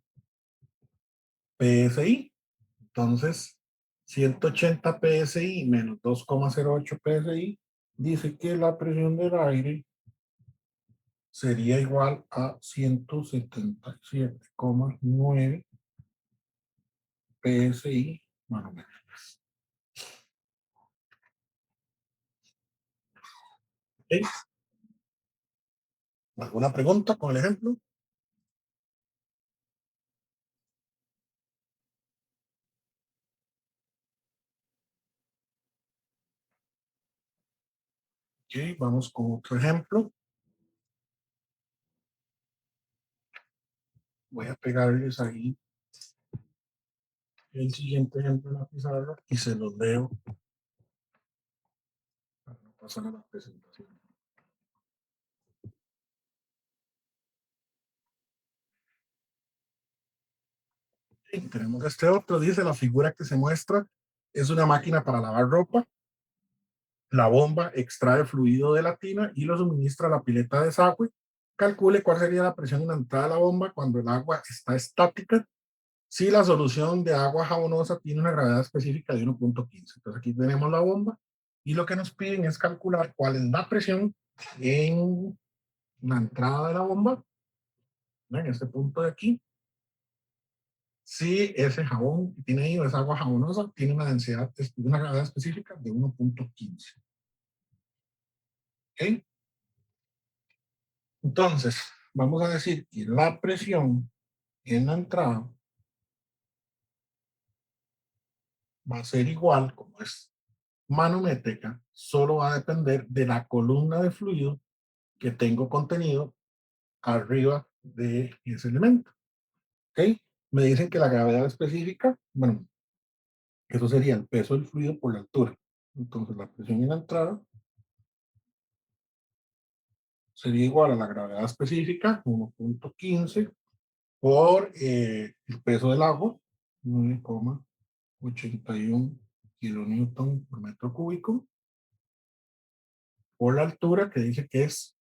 PSI. Entonces, 180 PSI menos 2,08 PSI dice que la presión del aire sería igual a 177,9 PSI manómetros. ¿Okay? ¿Alguna pregunta con el ejemplo? Ok, vamos con otro ejemplo. Voy a pegarles ahí el siguiente ejemplo en la pizarra y se los leo para no pasar a la presentación. Y tenemos este otro, dice la figura que se muestra es una máquina para lavar ropa. La bomba extrae fluido de la tina y lo suministra a la pileta de desagüe. Calcule cuál sería la presión en la entrada de la bomba cuando el agua está estática si la solución de agua jabonosa tiene una gravedad específica de 1.15. Entonces aquí tenemos la bomba y lo que nos piden es calcular cuál es la presión en la entrada de la bomba, en este punto de aquí, si ese jabón que tiene ahí o esa agua jabonosa tiene una densidad, una gravedad específica de 1.15. ¿Ok? Entonces, vamos a decir que la presión en la entrada va a ser igual, como es manométrica, solo va a depender de la columna de fluido que tengo contenido arriba de ese elemento. ¿Ok? Me dicen que la gravedad específica, bueno, eso sería el peso del fluido por la altura. Entonces, la presión en la entrada sería igual a la gravedad específica, 1.15, por el peso del agua, 9,81 kilonewton por metro cúbico, por la altura que dice que es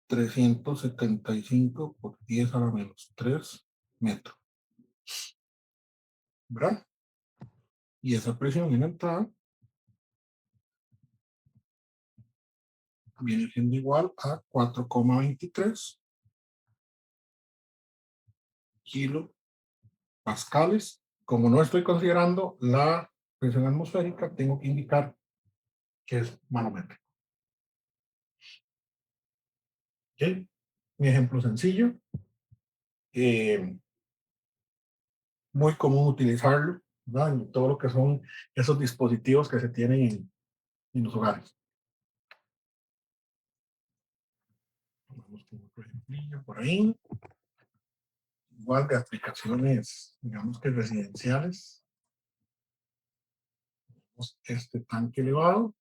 375 por 10 a la menos 3 metros. ¿Verdad? Y esa presión en la entrada viene siendo igual a 4,23 kilopascales. Como no estoy considerando la presión atmosférica, tengo que indicar que es manométrico. ¿Ok? Un ejemplo sencillo. Muy común utilizarlo, ¿verdad? En todo lo que son esos dispositivos que se tienen en los hogares. Vamos con otro ejemplillo por ahí. igual de aplicaciones, digamos que residenciales. Tenemos este tanque elevado,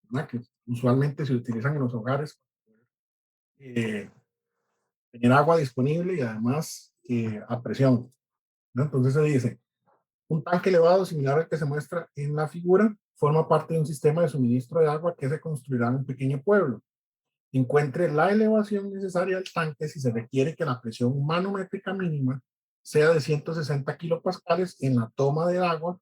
¿verdad? Que usualmente se utilizan en los hogares para tener agua disponible y además a presión, ¿no? Entonces se dice, un tanque elevado similar al que se muestra en la figura forma parte de un sistema de suministro de agua que se construirá en un pequeño pueblo. Encuentre la elevación necesaria al tanque si se requiere que la presión manométrica mínima sea de 160 kilopascales en la toma del agua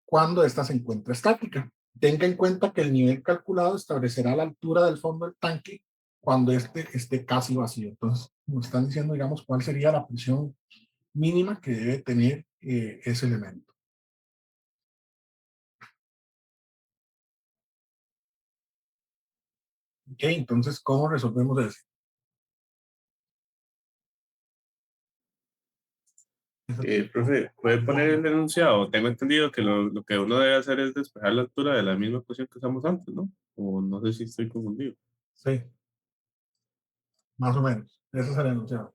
cuando ésta se encuentra estática. Tenga en cuenta que el nivel calculado establecerá la altura del fondo del tanque cuando éste esté casi vacío. Entonces, nos están diciendo, digamos, cuál sería la presión mínima que debe tener ese elemento. Ok, entonces, ¿cómo resolvemos eso? Profe, ¿puede poner el enunciado? Tengo entendido que lo que uno debe hacer es despejar la altura de la misma ecuación que usamos antes, ¿no? O no sé si estoy confundido. Sí, más o menos. Ese es el enunciado.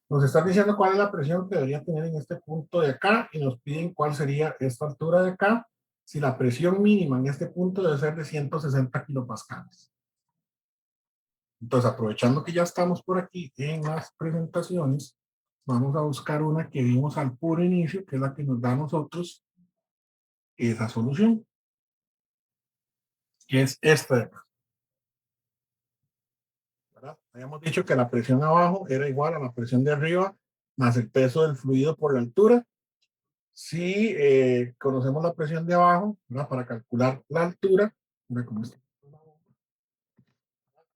Nos están diciendo cuál es la presión que debería tener en este punto de acá y nos piden cuál sería esta altura de acá si la presión mínima en este punto debe ser de 160 kilopascales. Entonces, aprovechando que ya estamos por aquí en las presentaciones, vamos a buscar una que vimos al puro inicio, que es la que nos da a nosotros esa solución, que es esta de acá, ¿verdad? Habíamos dicho que la presión abajo era igual a la presión de arriba más el peso del fluido por la altura. Si conocemos la presión de abajo, ¿verdad? Para calcular la altura, mira cómo está.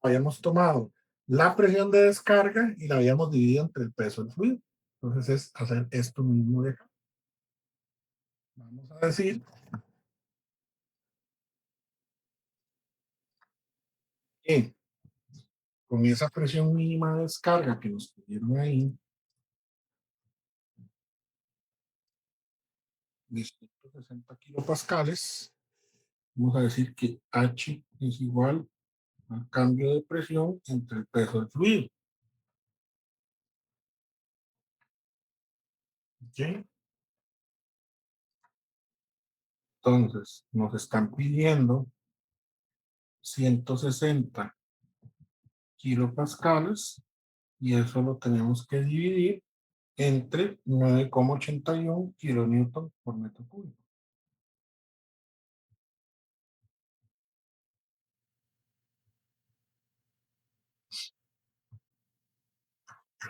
Habíamos tomado la presión de descarga y la habíamos dividido entre el peso del fluido. Entonces es hacer esto mismo de acá. Vamos a decir que con esa presión mínima de descarga que nos pusieron ahí, de 160 kilopascales, vamos a decir que H es igual al cambio de presión entre el peso del fluido. ¿Ok? Entonces, nos están pidiendo 160 kilopascales y eso lo tenemos que dividir entre 9,81 kilonewton por metro cúbico.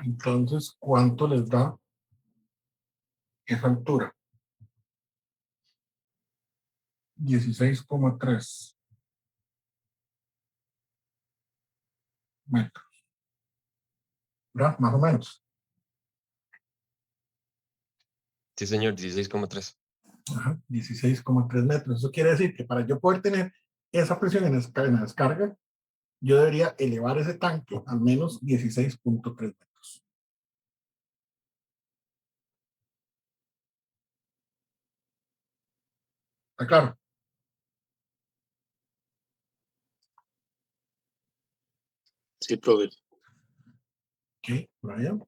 Entonces, ¿cuánto les da esa altura? 16,3 metros, ¿verdad? Más o menos. Sí, señor, 16,3. Ajá, 16,3 metros. Eso quiere decir que para yo poder tener esa presión en la descarga, yo debería elevar ese tanque al menos 16,3 metros. ¿Está claro? Sí, profe. Ok, Brian.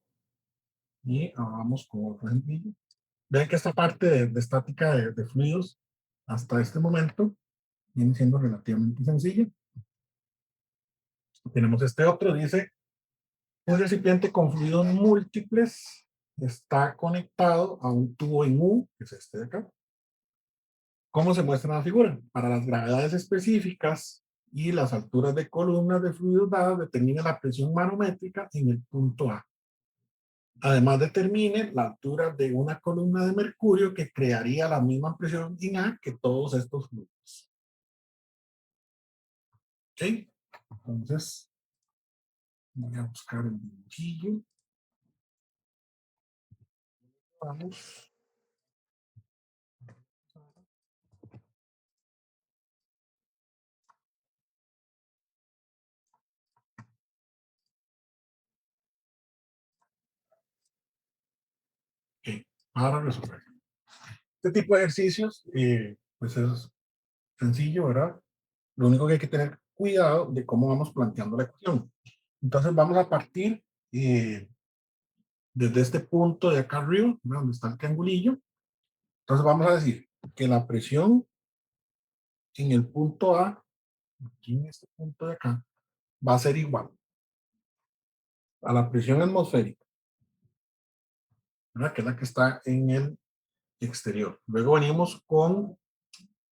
Y ahora vamos con otro ejemplo. Ven que esta parte de estática de fluidos hasta este momento viene siendo relativamente sencilla. Tenemos este otro, dice, un recipiente con fluidos múltiples está conectado a un tubo en U, que es este de acá. ¿Cómo se muestra en la figura? Para las gravedades específicas y las alturas de columnas de fluidos dadas, determina la presión manométrica en el punto A. Además, determine la altura de una columna de mercurio que crearía la misma presión en A que todos estos fluidos. ¿Ok? Entonces, voy a buscar el dibujillo. Vamos. Ok, para resolver. Este tipo de ejercicios, pues es sencillo, ¿verdad? Lo único que hay que tener cuidado de cómo vamos planteando la ecuación. Entonces vamos a partir desde este punto de acá arriba, ¿no?, donde está el triangulillo. Entonces vamos a decir que la presión en el punto A, aquí en este punto de acá, va a ser igual a la presión atmosférica, ¿verdad?, que es la que está en el exterior. Luego venimos con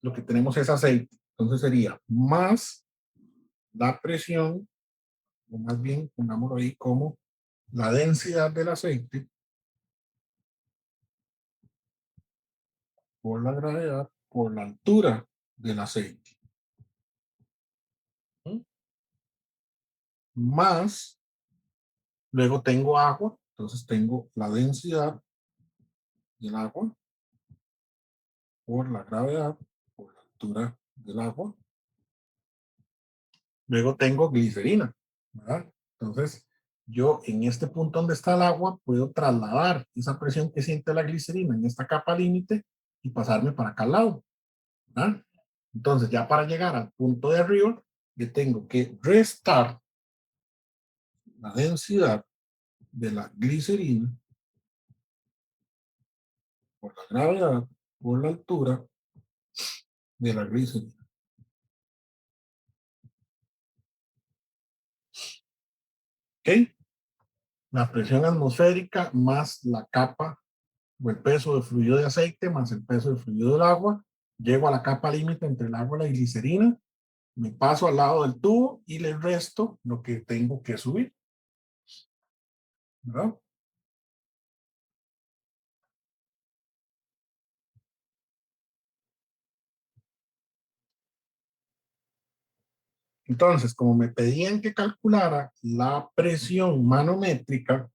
lo que tenemos es aceite. Entonces sería más la presión, o más bien pongámoslo ahí como la densidad del aceite por la gravedad por la altura del aceite. ¿Mm? Más, luego tengo agua, entonces tengo la densidad del agua por la gravedad por la altura del agua. Luego tengo glicerina, ¿verdad? Entonces, yo en este punto donde está el agua puedo trasladar esa presión que siente la glicerina en esta capa límite y pasarme para acá al lado, ¿verdad? Entonces, ya para llegar al punto de arriba, yo tengo que restar la densidad de la glicerina por la gravedad por la altura de la glicerina. ¿Ok? La presión atmosférica más la capa o el peso del fluido de aceite más el peso del fluido del agua. Llego a la capa límite entre el agua y la glicerina, me paso al lado del tubo y le resto lo que tengo que subir, ¿verdad? Entonces, como me pedían que calculara la presión manométrica,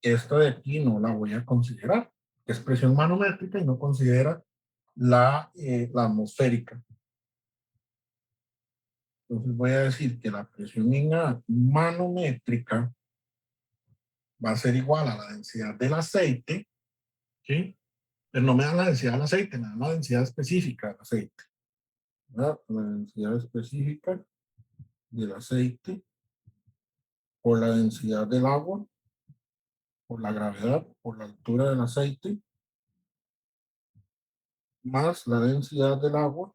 esta de aquí no la voy a considerar, que es presión manométrica y no considera la atmosférica. Entonces voy a decir que la presión en A manométrica va a ser igual a la densidad del aceite, ¿sí? Pero no me dan la densidad del aceite, me dan la densidad específica del aceite, ¿verdad? La densidad específica del aceite por la densidad del agua, por la gravedad, por la altura del aceite, más la densidad del agua,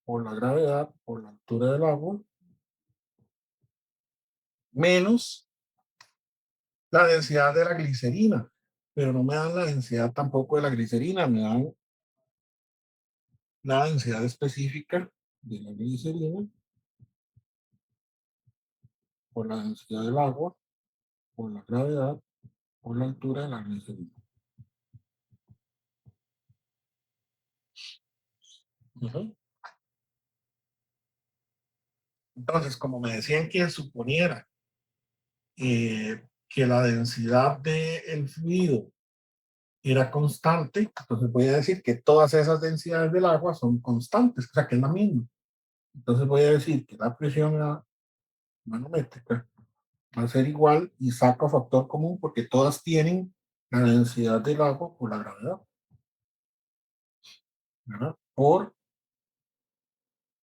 por la gravedad, por la altura del agua, menos la densidad de la glicerina. Pero no me dan la densidad tampoco de la glicerina, me dan la densidad específica de la glicerina por la densidad del agua, por la gravedad, por la altura de la glicerina. Ujú. Entonces, como me decían que suponiera que la densidad del fluido era constante, entonces voy a decir que todas esas densidades del agua son constantes, o sea que es la misma. Entonces voy a decir que la presión manométrica va a ser igual y saco factor común porque todas tienen la densidad del agua por la gravedad, ¿verdad? Por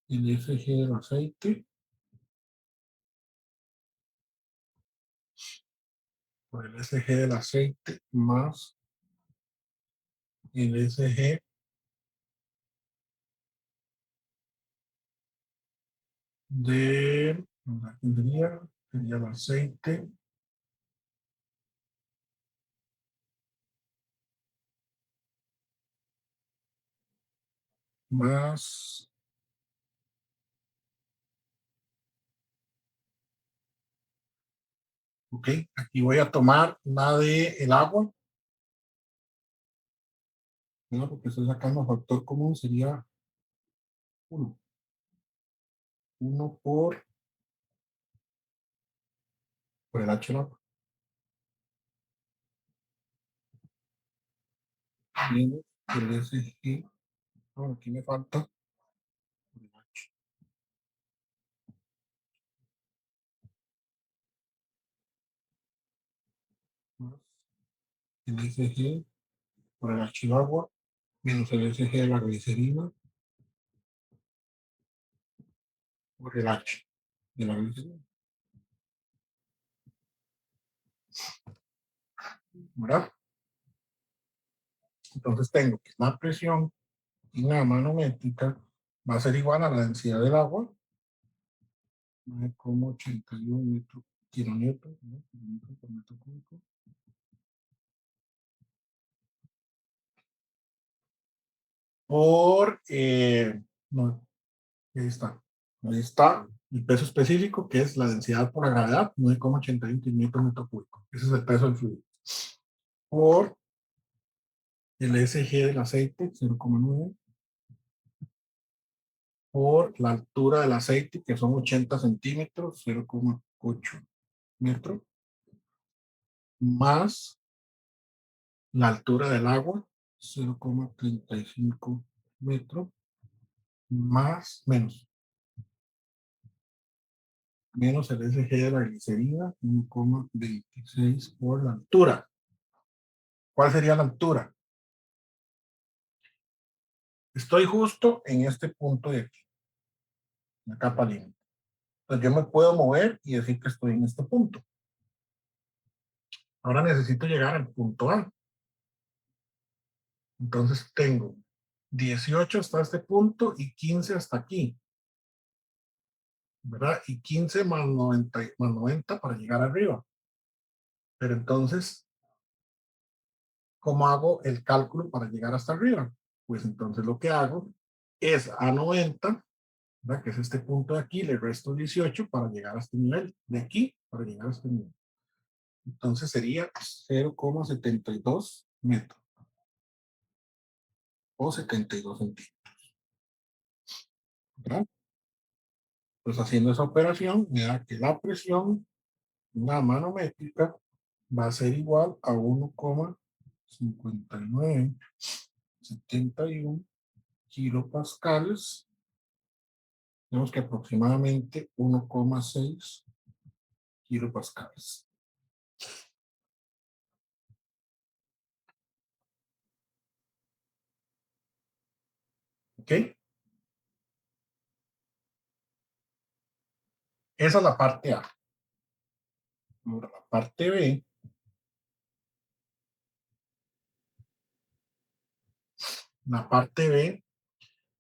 el SG del aceite, por el SG del aceite más el SG de, sería el aceite más ok, aquí voy a tomar la de el agua, ¿no? Porque estoy sacando factor común, sería 1. 1 por el H del agua. Menos el SG, bueno, aquí me falta el H. Más el SG por el H del agua, menos el SG de la glicerina por el H. de la glicerina. ¿Verdad? Entonces tengo que la presión en la manométrica va a ser igual a la densidad del agua, 9,81 kilonewton, ¿no? Kilonewton por metro cúbico, por, no, ahí está el peso específico, que es la densidad por la gravedad, 9,81 kilonewton por metro cúbico. Ese es el peso del fluido. Por el SG del aceite, 0,9. Por la altura del aceite, que son 80 centímetros, 0,8 metros, más la altura del agua, 0,35 metros, menos el SG de la glicerina, 1,26 por la altura. ¿Cuál sería la altura? Estoy justo en este punto de aquí, la capa límite. Entonces yo me puedo mover y decir que estoy en este punto. Ahora necesito llegar al punto A. Entonces tengo 18 hasta este punto y 15 hasta aquí, ¿verdad? Y 15 más 90 para llegar arriba. Pero entonces, ¿cómo hago el cálculo para llegar hasta arriba? Pues entonces lo que hago es a 90, ¿verdad? Que es este punto de aquí, le resto 18 para llegar a este nivel, de aquí para llegar a este nivel. Entonces sería 0,72 metros o 72 centímetros, ¿verdad? Pues haciendo esa operación me da que la presión, la manométrica, va a ser igual a 1,5971 kilopascales. Tenemos que aproximadamente 1,6 kilopascales. ¿Ok? Esa es la parte A. Ahora, la parte B. La parte B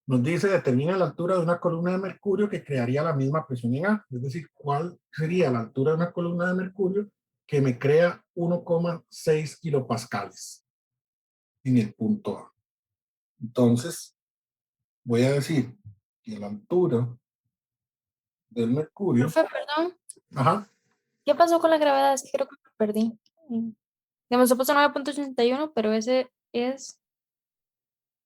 nos dice determina la altura de una columna de mercurio que crearía la misma presión en A. Es decir, ¿cuál sería la altura de una columna de mercurio que me crea 1,6 kilopascales en el punto A? Entonces, voy a decir que la altura del mercurio. Profe, perdón, Ajá. ¿qué pasó con la gravedad? Es que creo que me perdí. Digamos, se puso 9,81, pero ese es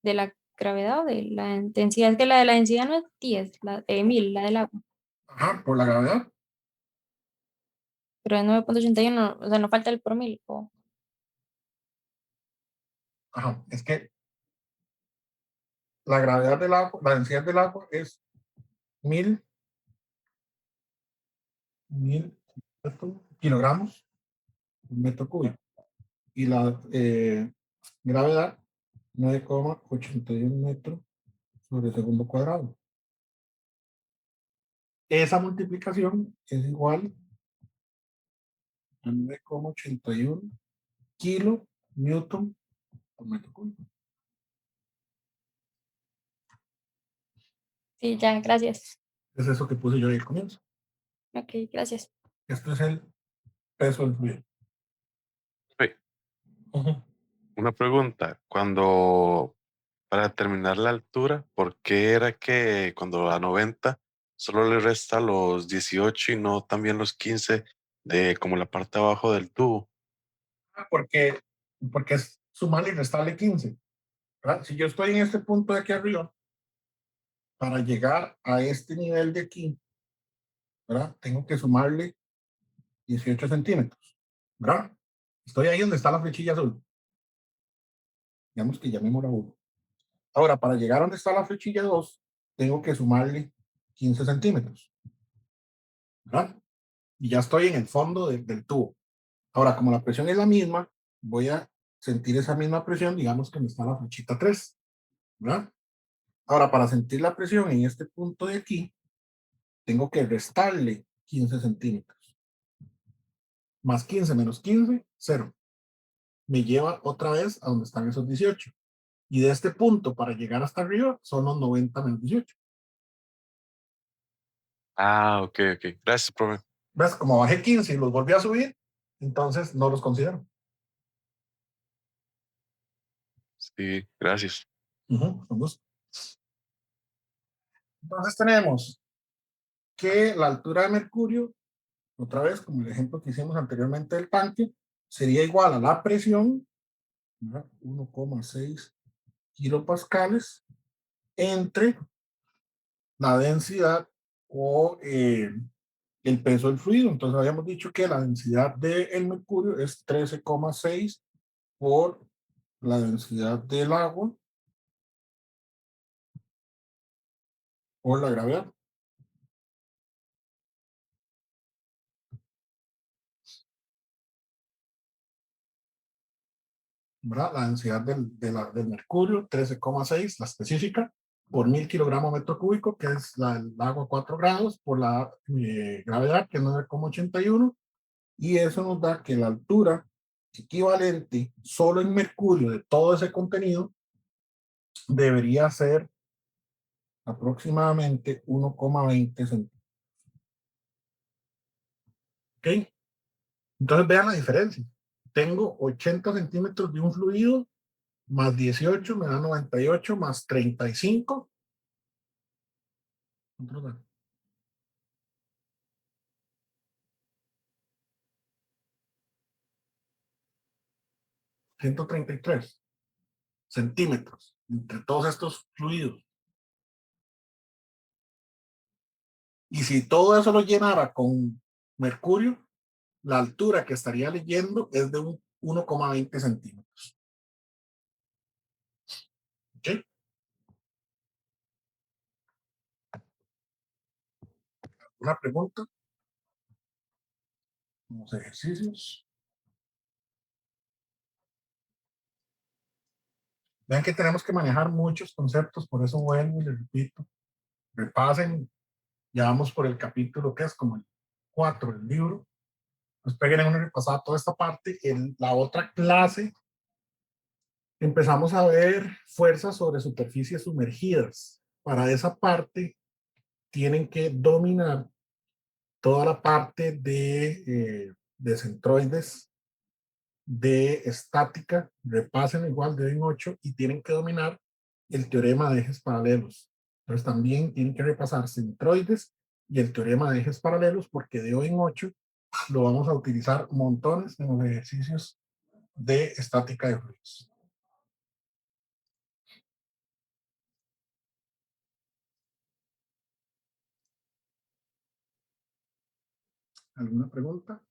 de la gravedad o de la densidad. Es que la de la densidad no es 10, la de 1000, la del agua. Ajá, por la gravedad. Pero es 9,81, o sea, no falta el por mil. Ajá, es que la gravedad del agua, la densidad del agua es 1000 kilogramos por metro cúbico. Y la gravedad 9,81 metros sobre segundo cuadrado. Esa multiplicación es igual a 9,81 kilo newton por metro cúbico. Sí, ya, gracias. Es eso que puse yo ahí al comienzo. Ok, gracias. Esto es el peso del fluido. Sí, Ujú. una pregunta. Para determinar la altura, ¿por qué era que cuando a 90 solo le resta los 18 y no también los 15 de como la parte de abajo del tubo? Porque es sumarle y restarle 15. ¿Verdad? Si yo estoy en este punto de aquí arriba, para llegar a este nivel de aquí, ¿verdad? Tengo que sumarle 18 centímetros, ¿verdad? Estoy ahí donde está la flechilla azul. Digamos que llamémosla 1. Ahora, para llegar a donde está la flechilla 2, tengo que sumarle 15 centímetros, ¿verdad? Y ya estoy en el fondo del tubo. Ahora, como la presión es la misma, voy a sentir esa misma presión, digamos que me está la flechita 3, ¿verdad? Ahora, para sentir la presión en este punto de aquí, tengo que restarle 15 centímetros. Más 15 menos 15, 0. Me lleva otra vez a donde están esos 18. Y de este punto para llegar hasta arriba son los 90 menos 18. Ah, ok. Gracias, profe. ¿Ves? Como bajé 15 y los volví a subir, entonces no los considero. Sí, gracias. Con gusto. Entonces tenemos que la altura de Mercurio, otra vez, como el ejemplo que hicimos anteriormente del tanque, sería igual a la presión, 1,6 kilopascales, entre la densidad o el peso del fluido. Entonces habíamos dicho que la densidad del mercurio es 13,6 por la densidad del agua por la gravedad. ¿Verdad? La densidad del mercurio, 13,6, la específica, por 1000 kilogramos metro cúbico, que es el agua a 4 grados, por la gravedad, que es 9,81, y eso nos da que la altura equivalente solo en mercurio de todo ese contenido debería ser aproximadamente 1,20 centímetros. ¿Ok? Entonces vean la diferencia. Tengo 80 centímetros de un fluido, más 18 me da 98, más 35. 133 centímetros entre todos estos fluidos. Y si todo eso lo llenara con mercurio, la altura que estaría leyendo es de 1,20 centímetros. ¿Ok? ¿Una pregunta? Los ejercicios. Vean que tenemos que manejar muchos conceptos, por eso vuelvo y les repito. Repasen, ya vamos por el capítulo que es como el 4 del libro. Pues peguen en una repasada toda esta parte. En la otra clase empezamos a ver fuerzas sobre superficies sumergidas. Para esa parte tienen que dominar toda la parte de centroides, de estática, repasen igual de en 8 y tienen que dominar el teorema de ejes paralelos. Entonces también tienen que repasar centroides y el teorema de ejes paralelos porque de hoy en 8 lo vamos a utilizar montones en los ejercicios de estática de fluidos. ¿Alguna pregunta?